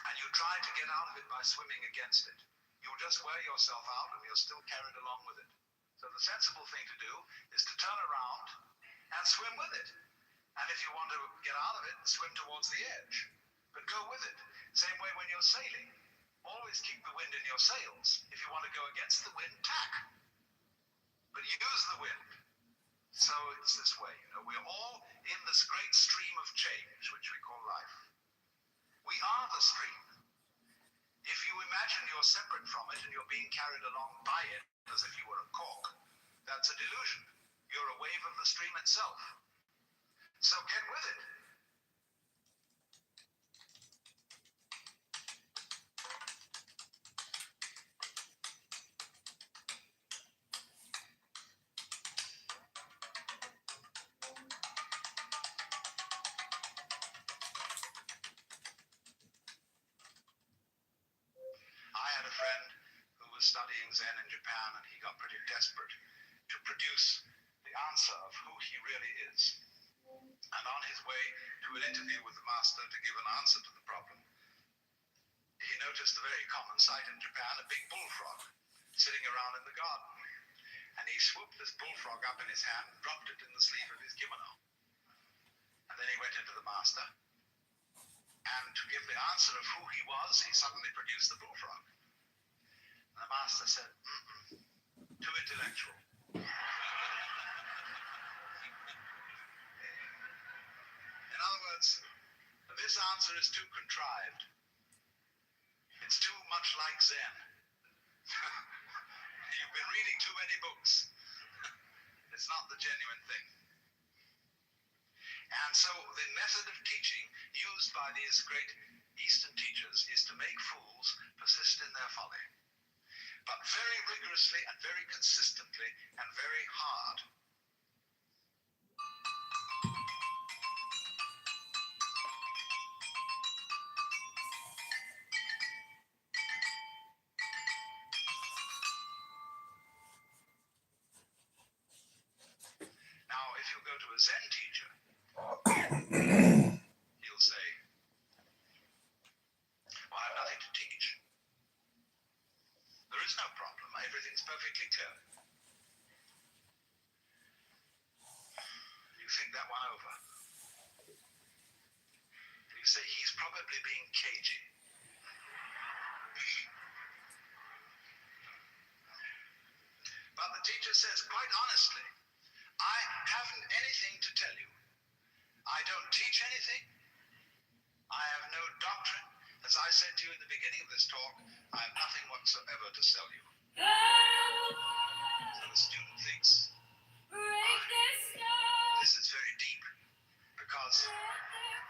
S1: and you try to get out of it by swimming against it, you'll just wear yourself out and you're still carried along with it. So the sensible thing to do is to turn around and swim with it. And if you want to get out of it, swim towards the edge. But go with it. Same way when you're sailing. Always keep the wind in your sails. If you want to go against the wind, tack. But use the wind. So it's this way, we're all in this great stream of change, which we call life. We are the stream. If you imagine you're separate from it and you're being carried along by it as if you were a cork, that's a delusion. You're a wave of the stream itself. So get with it. I had a friend who was studying Zen in Japan, and he got pretty desperate to produce the answer of who he really is. And on his way to an interview with the master to give an answer to the problem, he noticed a very common sight in Japan, a big bullfrog sitting around in the garden. And he swooped this bullfrog up in his hand and dropped it in the sleeve of his kimono. And then he went into the master, and to give the answer of who he was, he suddenly produced the bullfrog. And the master said, too intellectual. In other words, this answer is too contrived. It's too much like Zen. You've been reading too many books. It's not the genuine thing. And so the method of teaching used by these great Eastern teachers is to make fools persist in their folly, but very rigorously and very consistently and very hard. Now, if you go to a Zen teacher, he'll say, well, I have nothing to teach. There is no problem. Everything's perfectly clear. You think that one over. And you say, he's probably being cagey. But the teacher says, quite honestly, I haven't anything to tell you. I don't teach anything. I have no doctrine. As I said to you in the beginning of this talk, I have nothing whatsoever to sell you. So the student thinks, this is very deep, because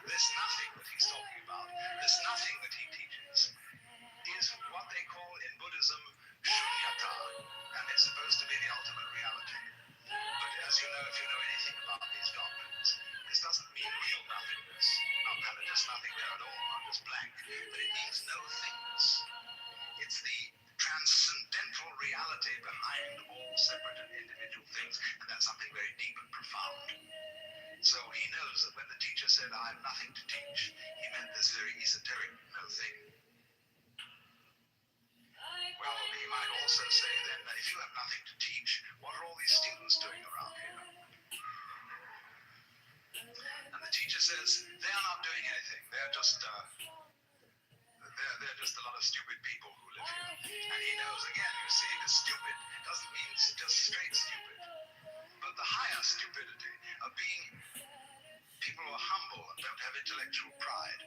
S1: this nothing that he's talking about, this nothing that he teaches, is what they call in Buddhism shunyata, and it's supposed to be the ultimate reality. But as you know, if you know anything about these doctrines, this doesn't mean real nothingness, not kind of just nothing there at all, not just blank, but it means no things. It's the transcendental reality behind all separate and individual things, and that's something very deep and profound. So he knows that when the teacher said, I have nothing to teach, he meant this very esoteric no thing. Well, he might also say then that if you have nothing to teach, what are all these students doing around here? And the teacher says, they're not doing anything. They're just they're just a lot of stupid people who live here. And he knows, again, you see, the stupid doesn't mean just straight stupid, but the higher stupidity of being people who are humble and don't have intellectual pride.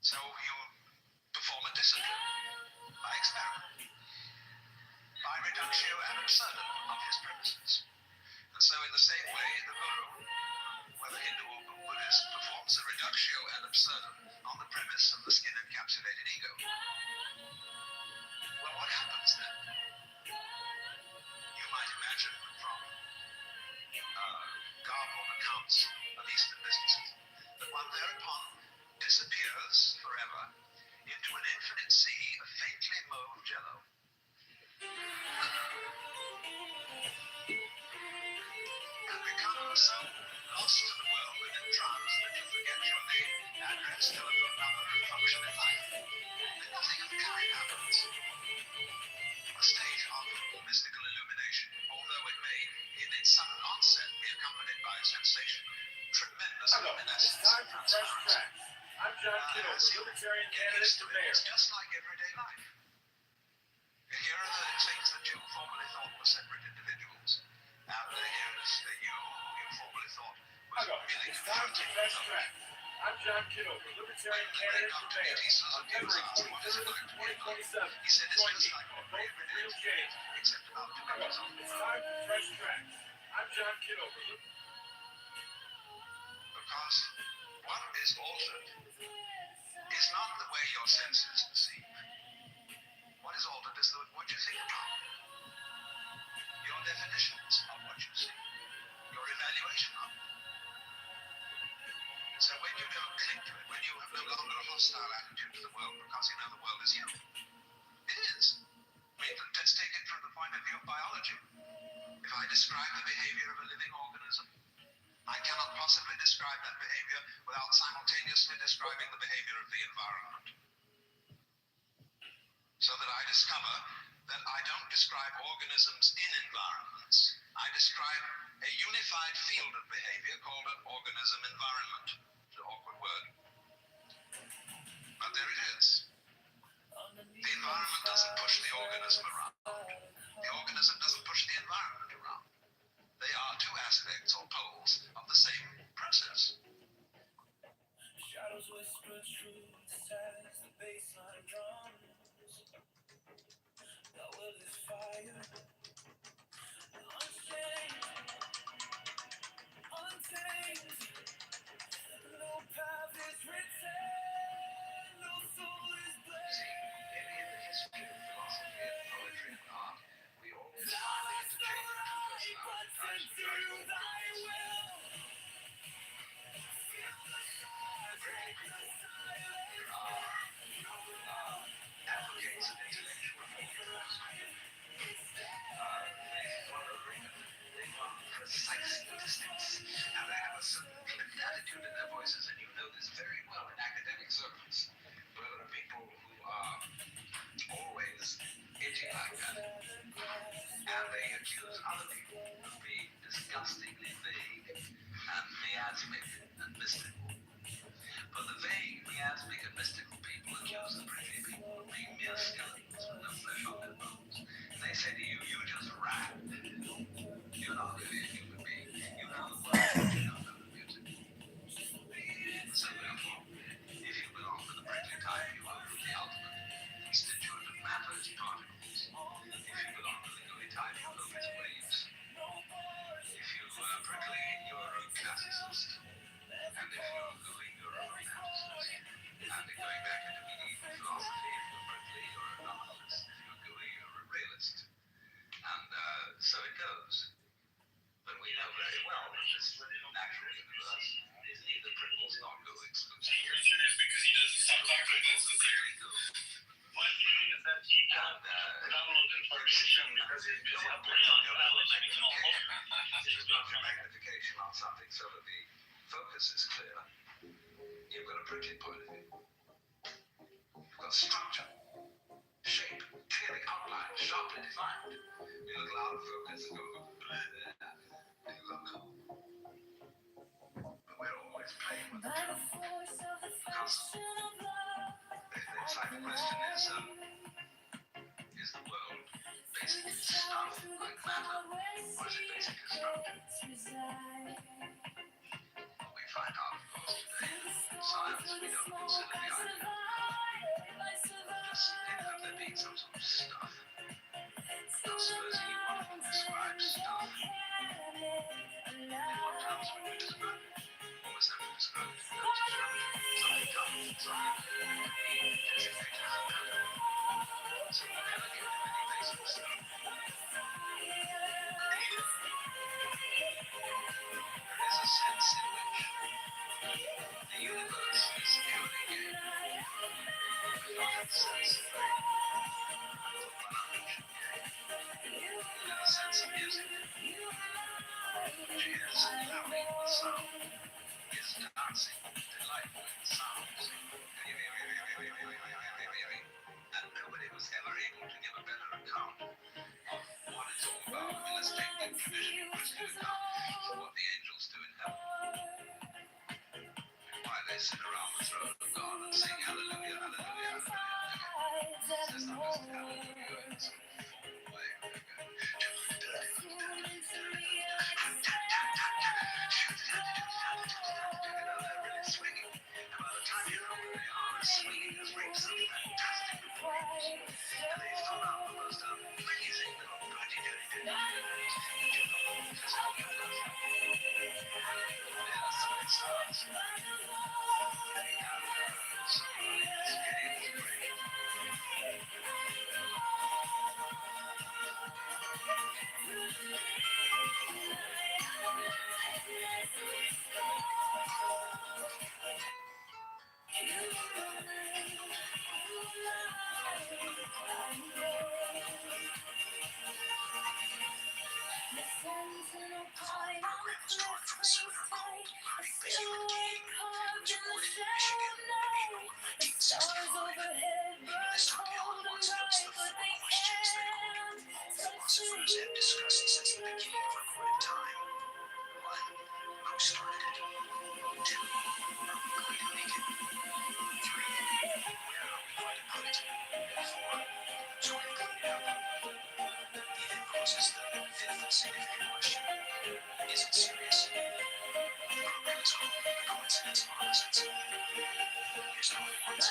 S1: So you perform a discipline by experiment. by reductio ad absurdum of his premises. And so in the same way, the Guru, whether Hindu or Buddhist, performs a reductio ad absurdum on the premise of the skin-encapsulated ego. Well, what happens then? You might imagine from garbled accounts of Eastern mysticism that one thereupon disappears forever into an infinite sea of faintly mauve jello. And become so lost to the world and entranced that you forget your name, address, telephone number, and function in life. And nothing of the kind happens. A stage of mystical illumination, although it may, in its sudden onset, be accompanied by a sensation, tremendous luminescence.
S4: It's time for Fresh Tracks. I'm John Kitover, Libertarian candidate for mayor.
S1: It's just like everyday life. Here are the things that you formerly thought were separate individuals. And here is the you formerly thought was really
S4: It's time for Fresh Tracks. I'm John Kitover, Libertarian candidate for mayor. On February 23rd, 2027.
S1: He said it's
S4: Join
S1: just
S4: me
S1: like
S4: and
S1: every
S4: vote for
S1: day,
S4: real change.
S1: except about 2 hours on.
S4: It's time for Fresh Tracks. I'm John Kitover.
S1: Because what is altered is not the way your senses perceive. What is altered is what you think about. Your definitions of what you see. Your evaluation of it. So when you don't cling to it, when you have no longer a hostile attitude to the world because you know the world is you, it is. I mean, let's take it from the point of view of biology. If I describe the behavior of a living organism, I cannot possibly describe that behavior without simultaneously describing the behavior of the environment. So that I discover that I don't describe organisms in environments. I describe a unified field of behavior called an organism environment. It's an awkward word. But there it is. The environment doesn't push the organism around. The organism doesn't push the environment around. They are two aspects or poles of the same process.
S5: Shadows whisper truths as the baseline drums. Now will this fire untamed? No path is written, no soul is blessed.
S1: See, in the history of philosophy and poetry and art, we always find the interchange of personality types. Advocates of intellectual philosophy. They want precise statistics, and they have a certain clipped attitude in their voices, and you know this very well in academic circles, where there are people who are always edgy like that, and they accuse other people of being disgustingly vague and miasmic and mystical. But the vague, miasmic, and mystical people accuse the pretty people of being mere skeletons with no flesh on their bones. And they say to you, you just rat. You're not really a human being. You know the world, but you don't know the music. So therefore, if you belong to the prickly type, you are the ultimate constituent of matter as particles. If you belong to the gooey type, you look as waves. If you are prickly, you are a classicist. And if you're gooey, you're a romanticist. And going back into medieval philosophy, if you're prickly, you're a nominalist. If you're gooey, you're a realist. And so it goes. But we know very well that this natural universe is neither prickles nor gooey exclusive.
S6: Because he doesn't stop talking about the theory. My feeling is that he can't download information because he's busy uploading
S1: magnification on something so that the focus is clear. You've got a prickly point of view. You've got structure, shape, clearly outlined, sharply defined. You look out of focus and go, and you look. But we're always playing with the truth. The exciting question is the world basically stuff like matter, or is it basically structure? What we find out, of course, today in science, we don't consider the idea. Just have there being some sort of stuff. Not inside. Designated as a pattern. So you never get to any basic stuff. There is a sense in which the universe is purely game. Not in the sense of a one-dimensional game. In the sense of music, which is flowing with sound, is dancing delightfully with sounds. And nobody was ever able to give a better account of what it's all about in the stated tradition of Christian account for what the angels do in heaven. Why they sit around the throne of God and sing hallelujah, hallelujah, hallelujah. There's not just hallelujah in some formal way. They're really swinging. And by the time you know where they are, swinging has reached some fantastic proportions. And they throw out the most amazing little buddy-duddy-duddy. Just like you love them. Yeah, so it starts. And it's getting great. Philosophers have discussed since the beginning of recorded time. 1. Who started it? 2. Are we going to make it? 3. Where are we going to put it? 4. Who's going to clean it up? He then poses the fifth and significant question. Is it serious? Let's call it a coincidence of opposites. Here's how it works.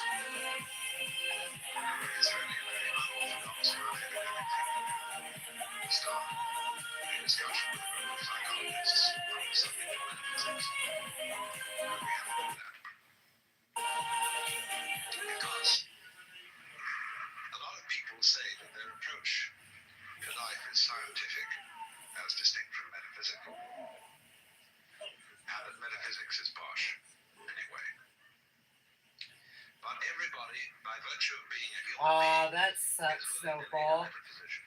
S1: It's really a very unorthodox or academic thing to do. Start a discussion with a group of psychologists on the subject of metaphysics. Why do we have to do that? Because a lot of people say that their approach to life is scientific as distinct from metaphysical. And that metaphysics is bosh, anyway. But everybody, by virtue of being a human being,
S7: that sucks,
S1: is willing to lead a
S7: Snowball.
S1: metaphysician.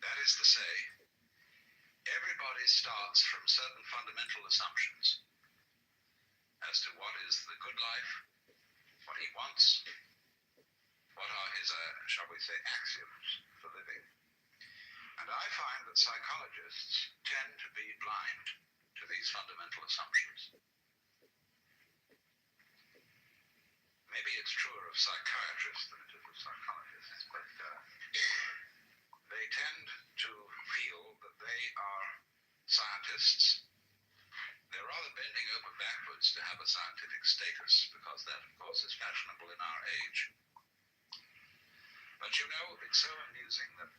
S1: That is to say, everybody starts from certain fundamental assumptions as to what is the good life, what he wants, what are his, shall we say, axioms for living. And I find that psychologists tend to be blind to these fundamental assumptions. Maybe it's truer of psychiatrists than it is of psychologists, but they tend to feel that they are scientists. They're rather bending over backwards to have a scientific status, because that, of course, is fashionable in our age. But you know, it's so amusing that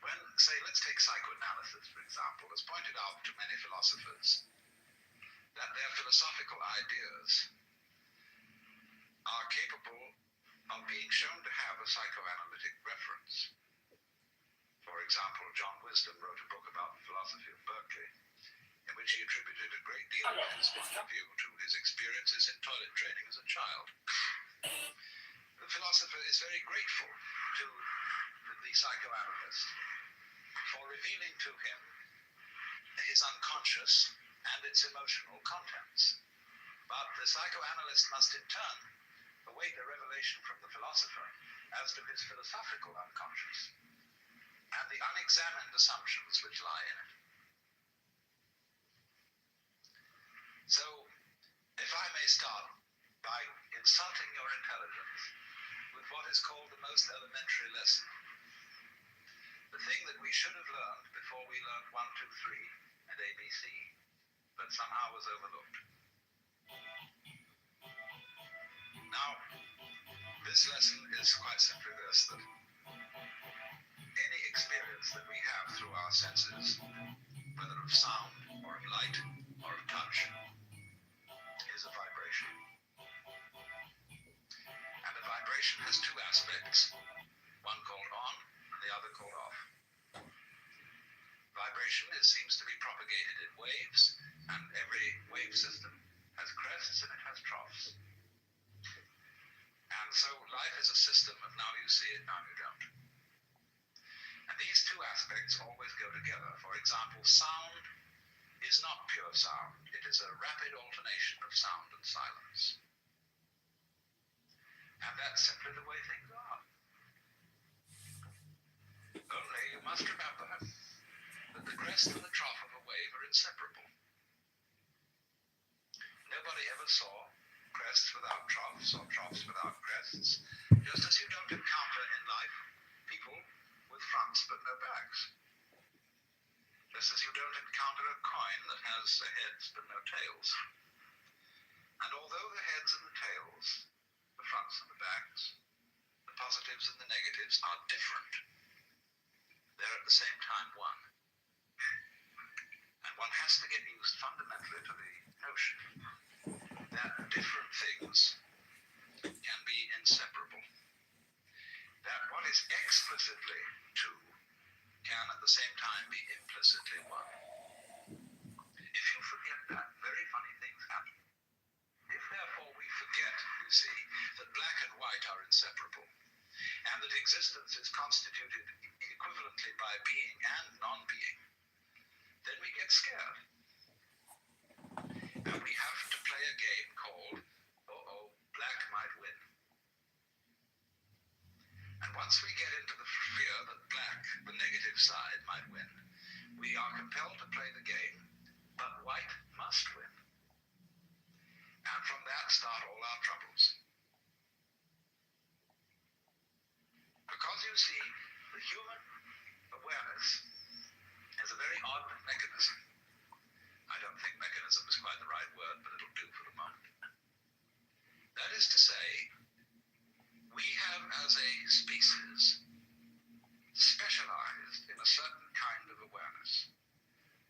S1: when, say, let's take psychoanalysis, for example, as pointed out to many philosophers, that their philosophical ideas are capable of being shown to have a psychoanalytic reference. For example, John Wisdom wrote a book about the philosophy of Berkeley, in which he attributed a great deal of his point of view to his experiences in toilet training as a child. The philosopher is very grateful to the psychoanalyst for revealing to him his unconscious and its emotional contents. But the psychoanalyst must in turn await the revelation from the philosopher as to his philosophical unconscious and the unexamined assumptions which lie in it. So, if I may start by insulting your intelligence with what is called the most elementary lesson, the thing that we should have learned before we learned 1, 2, 3 and ABC, but somehow was overlooked. Now, this lesson is quite simply this, that any experience that we have through our senses, whether of sound or of light or of touch, is a vibration. vibration has two aspects, one called on and the other called off. Vibration seems to be propagated in waves, and every wave system has crests and it has troughs. And so life is a system of now you see it, now you don't. And these two aspects always go together. For example, sound is not pure sound. It is a rapid alternation of sound and silence. And that's simply the way things are. Only you must remember that the crest and the trough of a wave are inseparable. Nobody ever saw crests without troughs or troughs without crests, just as you don't encounter in life people with fronts but no backs. Just as you don't encounter a coin that has heads but no tails. And although the heads and the tails, the fronts and the backs, the positives and the negatives are different, they're at the same time one. And one has to get used fundamentally to the notion that different things can be inseparable. That what is explicitly two can at the same time be implicitly one. If you forget that, very funny things happen. If therefore we forget, you see, that black and white are inseparable, and that existence is constituted equivalently by being and non-being, then we get scared. And we have to play a game called, black might win. And once we get into the fear that black, the negative side, might win, we are compelled to play the game, but white must win. And from that start all our troubles. Because you see, the human awareness is a very odd mechanism. I don't think mechanism is quite the right word, but it'll do for the moment. That is to say, we have as a species specialized in a certain kind of awareness,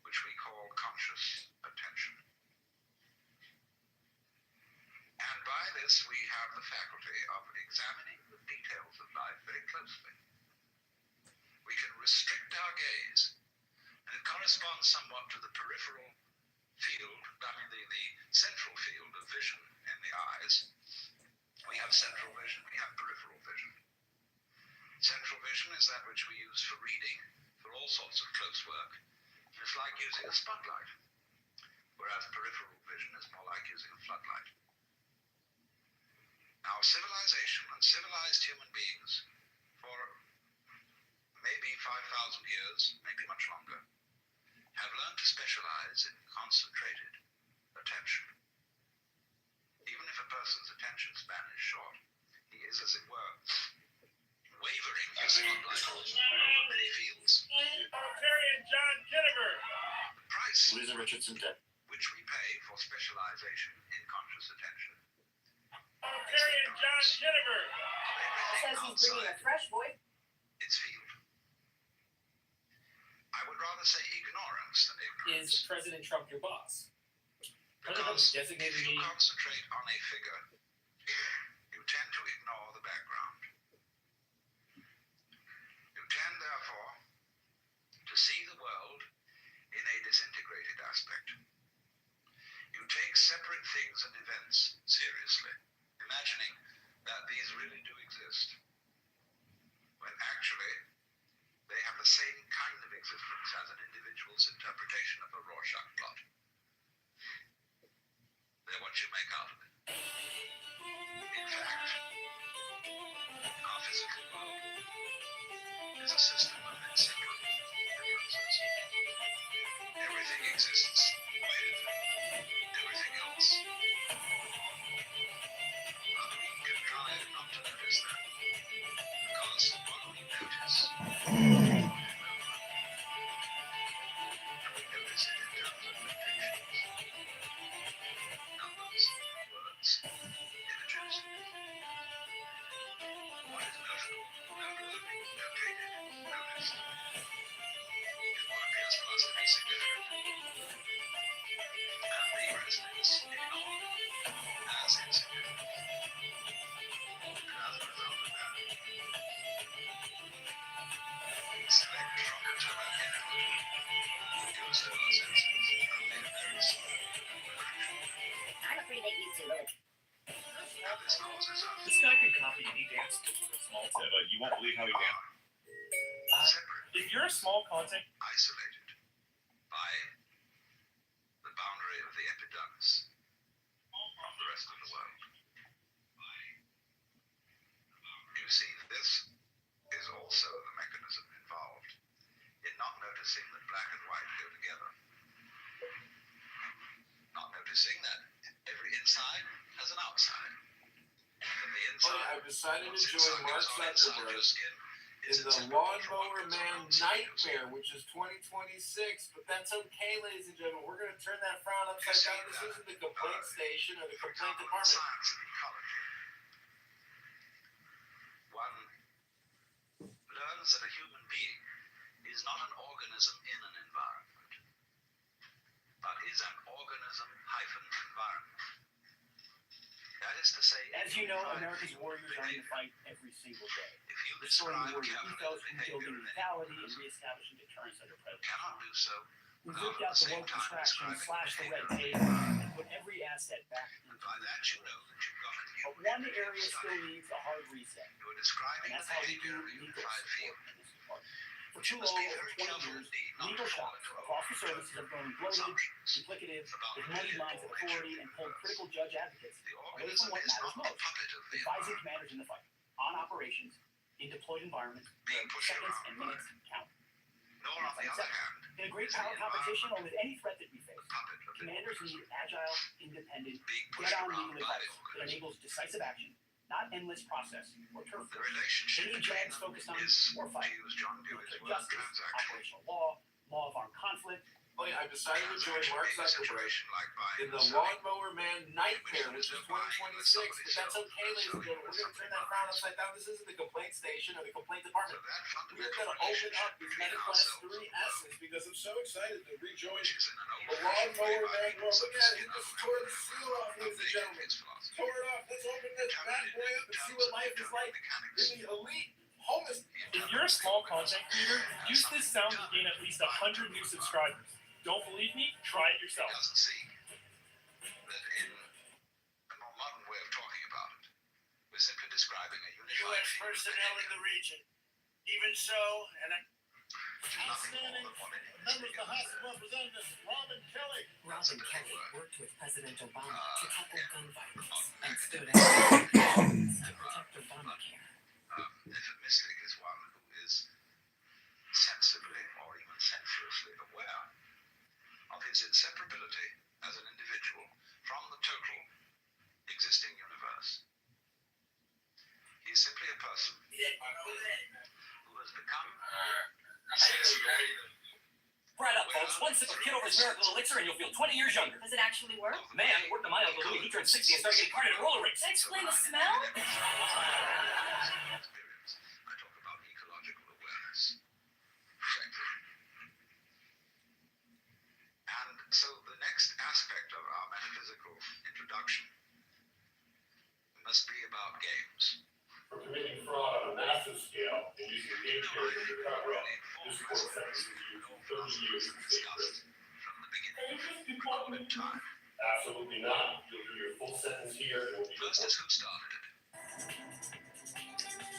S1: which we call conscious attention. And by this we have the faculty of examining the details of life very closely. We can restrict our gaze, and it corresponds somewhat to the peripheral field, the central field of vision in the eyes. We have central vision, we have peripheral vision. Central vision is that which we use for reading, for all sorts of close work. It's like using a spotlight, whereas peripheral vision is more like using a floodlight. Now, civilization and civilized human beings for maybe 5,000 years, maybe much longer, have learned to specialize in concentrated attention. Even if a person's attention span is short, he is, as it were, wavering his spotlight over many fields.
S4: Parliamentarian John Kitover.
S1: The price
S7: Lisa Richardson dead.
S1: which we pay for specialization in conscious attention.
S4: Parliamentarian John Kitover.
S3: Says he's bringing a fresh voice.
S1: Its field. I would rather say ignorance than ignorance.
S8: Is President Trump your boss?
S1: Because
S8: Designated
S1: if you
S8: me.
S1: concentrate on a figure, you tend to ignore the background. You tend, therefore, to see the world in a disintegrated aspect. You take separate things and events seriously, imagining that these really do exist, when actually they have the same kind of existence as an individual's interpretation of a Rorschach plot. They're what you make out of it. In fact, our physical world is a system of inseparable differences. Everything exists with everything else. But we contrive not to notice that, because what we notice and we notice it in terms of locations, numbers, words, images. What is notable, noteworthy, notated, noticed, is what appears to us to be significant, and the rest is ignored as insignificant. And as a result, Select from the terminal input. Use the buzz sensors. Only a very slow correction.
S3: I'm a pretty big YouTuber.
S1: And this causes us
S4: This guy can copy any dance move with a small tip, but you won't believe how he dances.
S1: separate,
S4: If you're a small content,
S1: isolated by the boundary of the epidermis of the rest of the world. You see, this is also the mechanism involved in not noticing that black and white go together. Not noticing that every inside has an outside. And the inside,
S2: I've decided to
S1: what's
S2: join
S1: inside
S2: Mark
S1: goes on inside
S2: Zuckerberg
S1: your skin.
S2: in
S1: It's
S2: the
S1: inseparable from what
S2: Lawnmower
S1: goes on
S2: Man
S1: outside your skin.
S2: Nightmare, which is 2026. But that's okay, ladies and gentlemen. We're going to turn that frown upside down. This isn't the complaint station or the
S1: For
S2: complaint
S1: example, in
S2: department.
S1: science and ecology, one learns that a human being is not an organism in an environment, but is an organism-environment. That is to say,
S7: As you know, America's warriors are in the fight every single day.
S1: if you
S7: Restoring
S1: describe
S7: warrior
S1: capitalist
S7: ethos,
S1: behavior
S7: rebuilding
S1: in any
S7: lethality, and
S1: organism,
S7: reestablishing deterrence under
S1: you
S7: predators.
S1: cannot do so
S7: We've
S1: without
S7: ripped
S1: at
S7: out
S1: the
S7: the
S1: same
S7: woke
S1: time
S7: distractions,
S1: describing
S7: slashed the red
S1: behavior
S7: tape,
S1: in the environment.
S7: and put every asset back into
S1: And by that you know that you've got a new
S7: But one
S1: area
S7: area
S1: of
S7: still
S1: study.
S7: needs a hard reset,
S1: You are describing
S7: and
S1: the
S7: that's how we
S1: behavior
S7: do
S1: of a
S7: legal
S1: unified
S7: support
S1: field.
S7: in this department. For
S1: You
S7: too
S1: must
S7: long,
S1: be
S7: over
S1: very
S7: 20
S1: careful
S7: years,
S1: indeed not
S7: legal
S1: to fall
S7: shops
S1: into a
S7: across the services have grown bloated,
S1: assumptions
S7: duplicative,
S1: about
S7: with
S1: the
S7: muddy
S1: physical
S7: minds of
S1: nature
S7: authority
S1: of
S7: and
S1: the
S7: pulled
S1: universe.
S7: critical judge advocates
S1: The
S7: away from
S1: organism
S7: what
S1: is
S7: matters
S1: not the
S7: most,
S1: puppet of the
S7: advising
S1: environment,
S7: commanders in the fight, on operations, in deployed environments, where
S1: being pushed
S7: seconds
S1: around
S7: and
S1: by,
S7: minutes count.
S1: nor on the other hand,
S7: In a great power competition or with any threat that we face,
S1: the puppet of the
S7: commanders
S1: organism
S7: need agile, independent,
S1: being pushed
S7: get-on
S1: around
S7: legal
S1: by the
S7: advice that
S1: organism.
S7: enables decisive action, not endless process or turf
S1: The
S7: war.
S1: relationship
S7: They need
S1: between
S7: jobs
S1: them
S7: focused on
S1: is,
S7: war
S1: to
S7: fighting,
S1: use John Dewey's
S7: military
S1: word,
S7: justice,
S1: transactional.
S7: operational law, law of armed conflict.
S2: I've decided to join
S1: Transaction
S2: Mark
S1: being a
S2: Zuckerberg
S1: situation like buying
S2: in the
S1: and selling.
S2: Lawnmower Man Nightmare, which is 2026. But that's okay, ladies and gentlemen. We're going to turn that frown upside down. This isn't the complaint station or the complaint
S1: So
S2: department.
S1: that
S2: We're
S1: fundamental
S2: going to open
S1: relationship
S2: up these
S1: between
S2: Metaclass
S1: ourselves
S2: 3
S1: and the world,
S2: S's because I'm so excited to rejoin
S1: which is in an
S2: the
S1: old-fashioned way
S2: Lawnmower
S1: by
S2: Man
S1: people
S2: world.
S1: such
S2: Look
S1: as
S2: at it. He just tore the seal off, ladies and gentlemen.
S1: his philosophy.
S2: Tore it off. Let's open this bad boy up and see what life is like in the elite homeless.
S4: if you're a small content creator, use this sound to gain at least 100 new subscribers. Don't believe me? Try it
S1: He
S4: yourself.
S1: doesn't see that in a more modern way of talking about it, we're simply describing a unified
S6: U.S.
S1: field of
S6: personnel in
S1: behavior,
S6: the region. Even so, and
S1: which is nothing more than what it is.
S6: members of the House of Representatives, Robin Kelly.
S8: Robin Kelly worked with President Obama to tackle gun violence and stood
S1: Outback.
S8: out to protect Obamacare.
S1: Euphemistic is one who is sensibly or even sensuously aware of his inseparability as an individual from the total existing universe. He is simply a person who has become
S7: Right up, folks. One sip of Kitover's miracle elixir and you'll feel 20 years younger.
S3: Does it actually work?
S7: Man, worked on my Uncle Louie. He turned 60 and started getting carded in roller rinks.
S3: That explain the smell?
S1: experience. I talk about ecological awareness. Frankly. And so the next aspect of our metaphysical introduction must be about games.
S9: For committing fraud on a massive scale and using game theory to cover up. This court sentence is used for 30 years in state prison.
S1: From the beginning,
S9: And just be
S1: recorded time.
S9: Absolutely not. You'll hear your full sentence here. It will be
S1: First is who started it.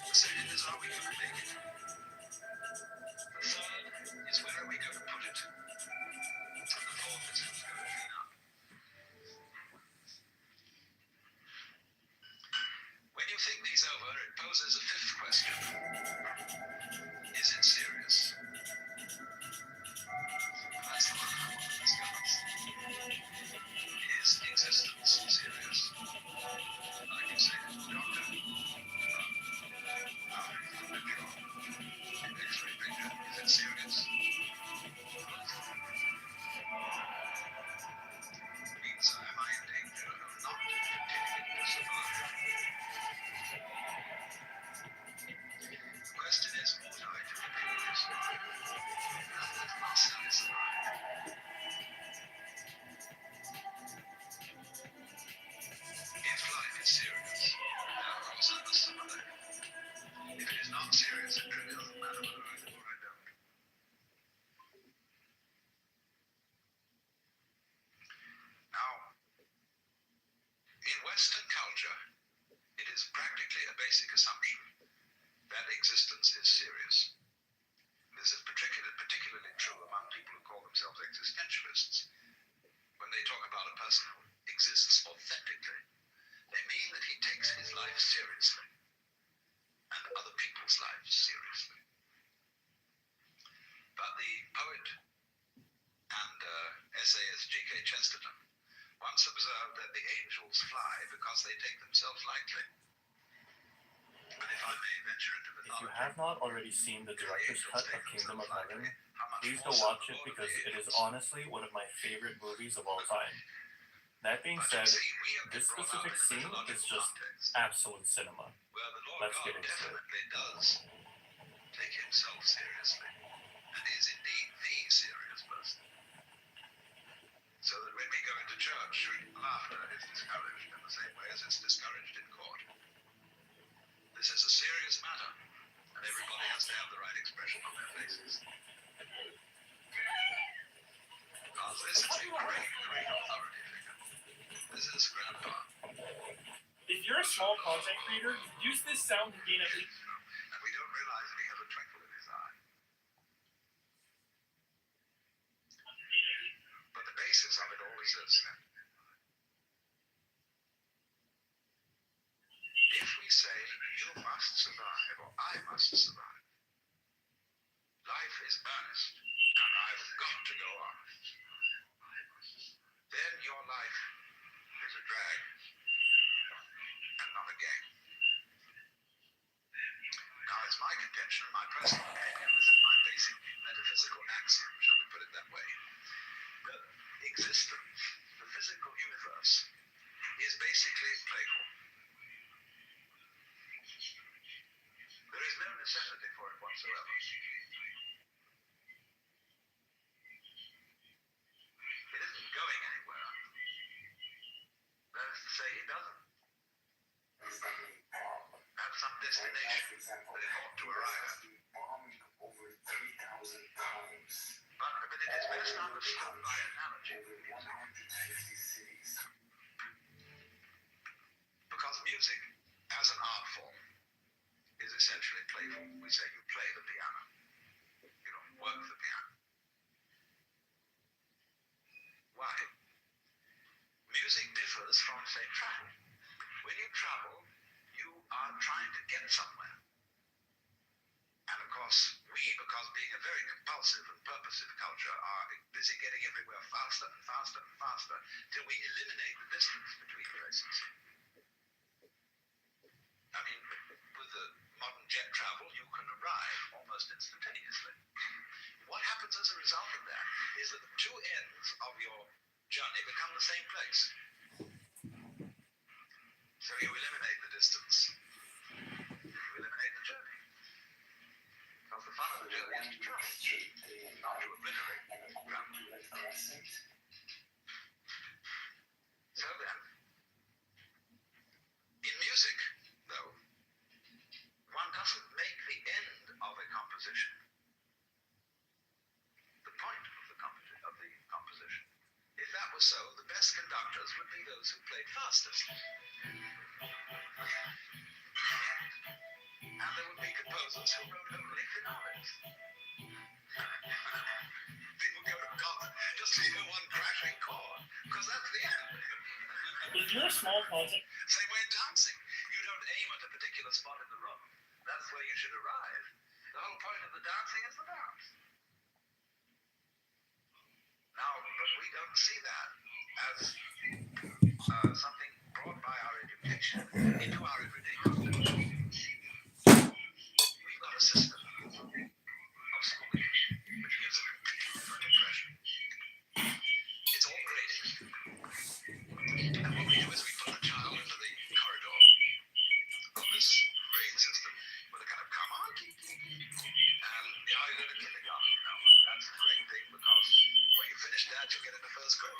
S1: The second is are we going to make it? The third is where are we going to put it? And the fourth is who's going to clean up. When you think these over, it poses a fifth question. Is it serious? And that's the one I want to discuss. Is existence serious? Like you say, doctor, out of the electron, X-ray picture, is it serious? Means am I in danger of not continuing to survive? The question is, ought I to continue to survive? And that must satisfy. If life is serious, of course I must survive. If it is not serious, it really doesn't matter whether I do or I don't. assumption that existence is serious. This is particularly true among people who call themselves existentialists. When they talk about a person who exists authentically, they mean that he takes his life seriously and other people's lives seriously. But the poet and essayist G.K. Chesterton once observed that the angels fly because they take themselves lightly. And if I may venture into
S10: If you
S1: mythology,
S10: have not already seen the director's cut of Kingdom of Heaven, please go watch it because it is honestly one of my favorite movies of all time. That being said, this specific scene is just absolute cinema.
S1: where the Lord
S10: Let's
S1: God
S10: get into it.
S1: definitely does take himself seriously and is indeed the serious person. So that when we go into church, laughter is discouraged in the same way as it's discouraged in court. This is a serious matter, and everybody has to have the right expression on their faces. Because this is a great, great authority figure. This is Grandpa.
S4: If you're a small content creator, use this sound to gain at least.
S1: And we don't realize that he has a twinkle in his eye. But the basis of it all is this. If we say, you must survive, or I must survive, life is earnest, and I've got to go on, then your life is a drag, and not a game. Now, it's my contention, my personal opinion, this is my basic metaphysical axiom, shall we put it that way, that existence, the physical universe, is basically playful. There is no necessity for it whatsoever. It isn't going anywhere. That is to say, it doesn't have some destination that it ought to arrive at. But it is best understood by analogy. Because music, as an art form, is essentially playful. We say you play the piano. You don't work the piano. Why? Music differs from, say, travel. When you travel, you are trying to get somewhere. And of course, because being a very compulsive and purposive culture, are busy getting everywhere faster and faster and faster till we eliminate the distance between places. I mean, with the modern jet travel, you can arrive almost instantaneously. What happens as a result of that is that the two ends of your journey become the same place. So you eliminate the distance. You eliminate the journey. Because the fun of the journey is to travel, not to obliterate travel. So then, in music, though, one doesn't make the end of a composition the point of the composition. If that was so, the best conductors would be those who played fastest. And there would be composers who wrote only finales. People go to concert just to hear one crashing chord, because that's the end.
S4: If you're a small content,
S1: Same way in dancing. You don't aim at a particular spot in the room. That's where you should arrive. The whole point of the dancing is the dance. Now, but we don't see that as something brought by our education into our everyday conduct. We've got a system of schooling which gives a completely different impression. It's all graded. And what we do is we put the child into the corridor of this grade system with a kind of come on, and you go to kindergarten. Now, that's the great thing because when you finish that, you'll get into first grade.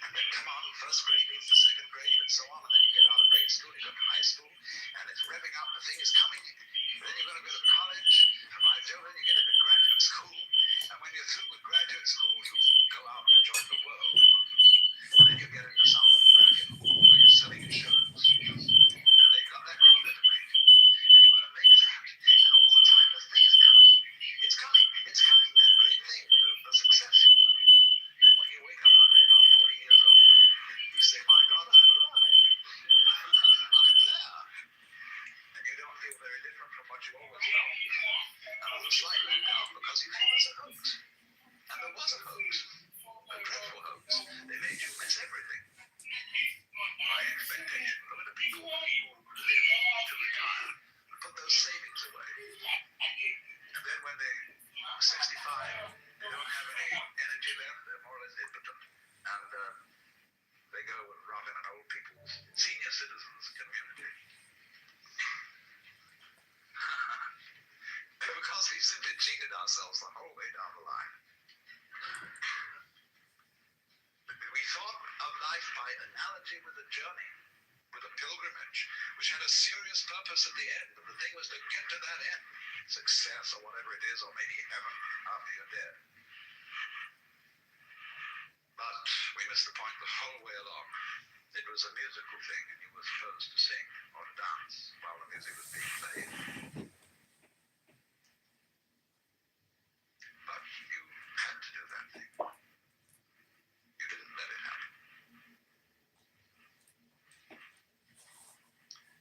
S1: And then come on, first grade leads to second grade, and so on, and then you get out of grade school, you go to high school, and it's revving up, the thing is coming. Then you're going to go to college, and by Jove, then you get into graduate school, and when you're through with graduate school, you go out to join the world. And then you get into some racket where you're selling insurance. And they've got that quality. you always felt. And with a slight letdown because you think it's a hoax. And there was a hoax. A dreadful hoax. They made you miss everything. My expectation of the people who live to retire and put those savings away. And then when they're 65, they don't have any energy left, they're more or less impotent. And they go and rot in an old people's senior citizens community. Because we simply cheated ourselves the whole way down the line. We thought of life by analogy with a journey, with a pilgrimage, which had a serious purpose at the end, and the thing was to get to that end, success or whatever it is, or maybe heaven after you're dead. But we missed the point the whole way along. It was a musical thing, and you were supposed to sing or to dance while the music was being played. But you had to do that thing. You didn't let it happen.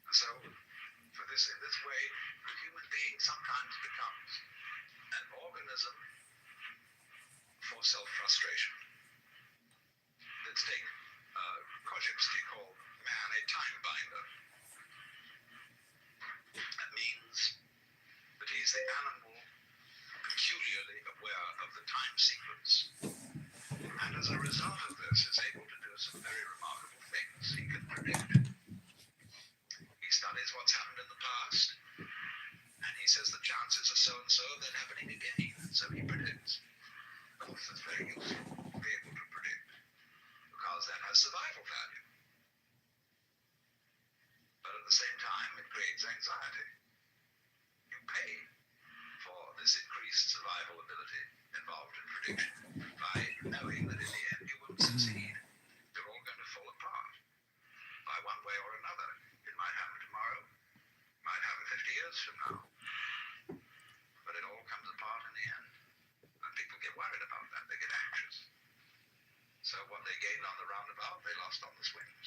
S1: And so, in this way, the human being sometimes becomes an organism for self-frustration. Let's take Korzybski called man a time binder. That means that he's the animal peculiarly aware of the time sequence. And as a result of this, is able to do some very remarkable things. He can predict. He studies what's happened in the past, and he says the chances are so-and-so of that happening again, and so he predicts. Of course, it's very useful to be able to predict, because that has survival value. But at the same time, it creates anxiety. You pay for this increased survival ability involved in prediction by knowing that in the end you won't succeed. You're all going to fall apart by one way or another. It might happen tomorrow, might happen 50 years from now, but it all comes apart in the end. And people get worried about that, they get anxious. So what they gained on the roundabout, they lost on the swings.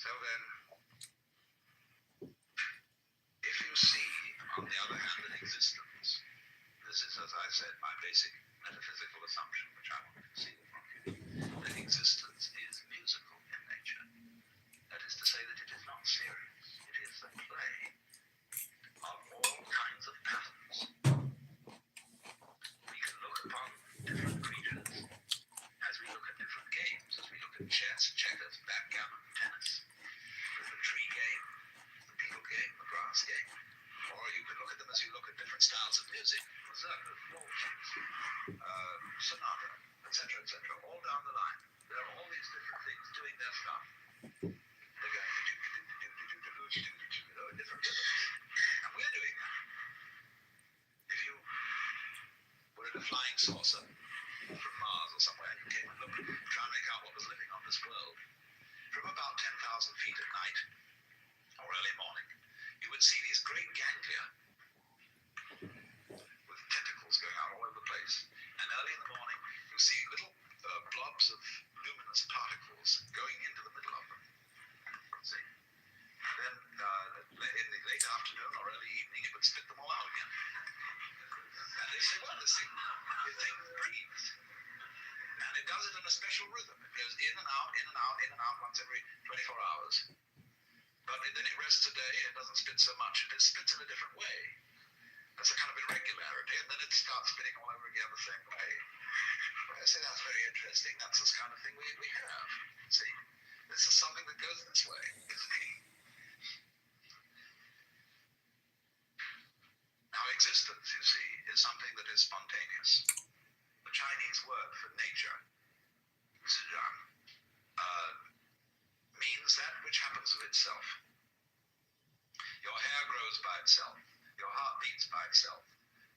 S1: So then, if you see, on the other hand, an existence, this is, as I said, my basic metaphysical assumption, which I want to conceal from you, that existence is musical in nature. That is to say that it is not serious. It is a play of all kinds of patterns. We can look upon different creatures as we look at different games, as we look at chess, checkers, backgammon, tennis. The tree game, the beetle game, the grass game. Or you could look at them as you look at different styles of music, mazurka, waltzes, sonata, etc., all down the line. There are all these different things doing their stuff. They're going to different rhythms. And we're doing that. If you were in a flying saucer from Mars or somewhere and you came and looked, try and make out what was living on this world, from about 10,000 feet at night or early morning, you would see these great ganglia with tentacles going out all over the place. And early in the morning, you see little blobs of luminous particles going into the middle of them. See? And then in the late afternoon or early evening, it would spit them all out again. And they say, well, this thing breathes. And it does it in a special rhythm. It goes in and out, in and out, in and out once every 24 hours. But then it rests a day, it doesn't spit so much, it spits in a different way. That's a kind of irregularity, and then it starts spitting all over again the same way. Well, I say that's very interesting, that's this kind of thing we have. See, this is something that goes this way. Now, existence, you see, is something that is spontaneous. The Chinese word for nature, zhang, means that which happens of itself. Your hair grows by itself. Your heart beats by itself.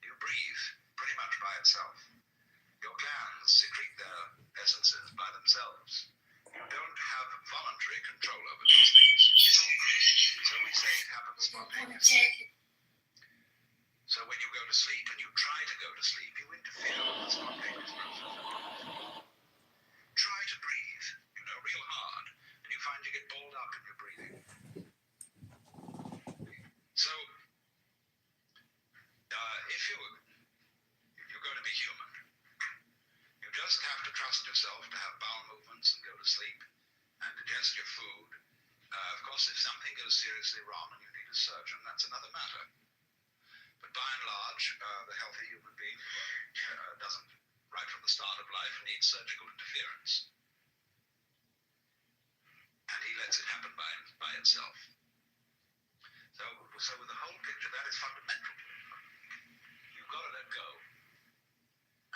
S1: You breathe pretty much by itself. Your glands secrete their essences by themselves. You don't have voluntary control over these things. So we say it happens spontaneously. So when you go to sleep and you try to go to sleep, you interfere with the spontaneous process. Try to breathe, real hard, and you find you get balls digest your food. Of course, if something goes seriously wrong and you need a surgeon, that's another matter. But by and large, the healthy human being doesn't, right from the start of life, need surgical interference. And he lets it happen by itself. So with the whole picture, that is fundamental. You've got to let go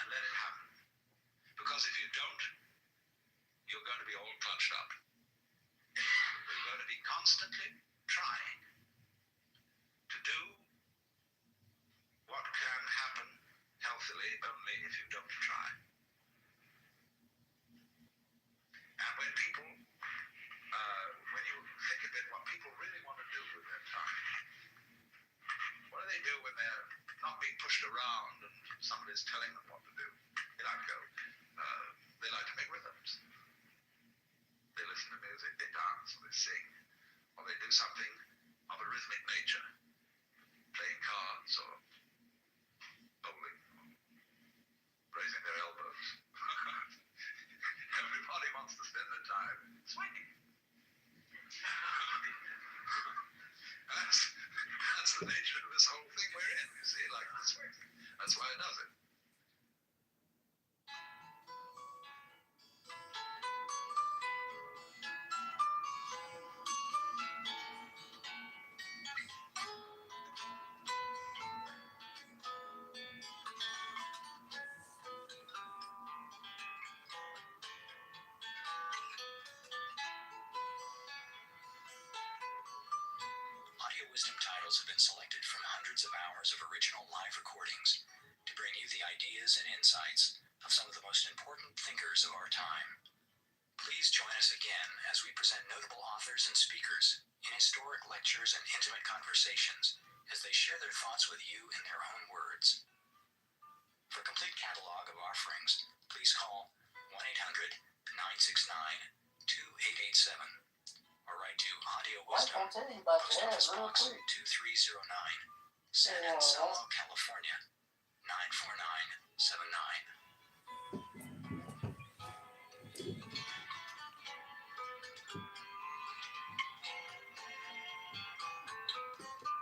S1: and let it happen. Because if you don't, you're going to be all clutched up. You're going to be constantly trying to do what can happen healthily only if you don't try. And when people, when you think of it, what people really want to do with their time, what do they do when they're not being pushed around and somebody's telling them what to do? They like to go, they like to make rhythms. They listen to music, they dance, or they sing, or they do something of a rhythmic nature, playing cards or bowling, or raising their elbows. Everybody wants to spend their time swinging. That's the nature of this whole thing we're in, you see, like the swing. That's why it does it. Audio Wisdom titles have been selected from hundreds of hours of original live recordings to bring you the ideas and insights of some of the most important thinkers of our time. Please join us again as we present notable authors and speakers in historic lectures and intimate conversations as they share their thoughts with you in their own words. For a complete catalog of offerings, please call 1-800-969-2887 or write to Audio Wisdom, Post Office Box 2309, San Anselmo, California, 94979.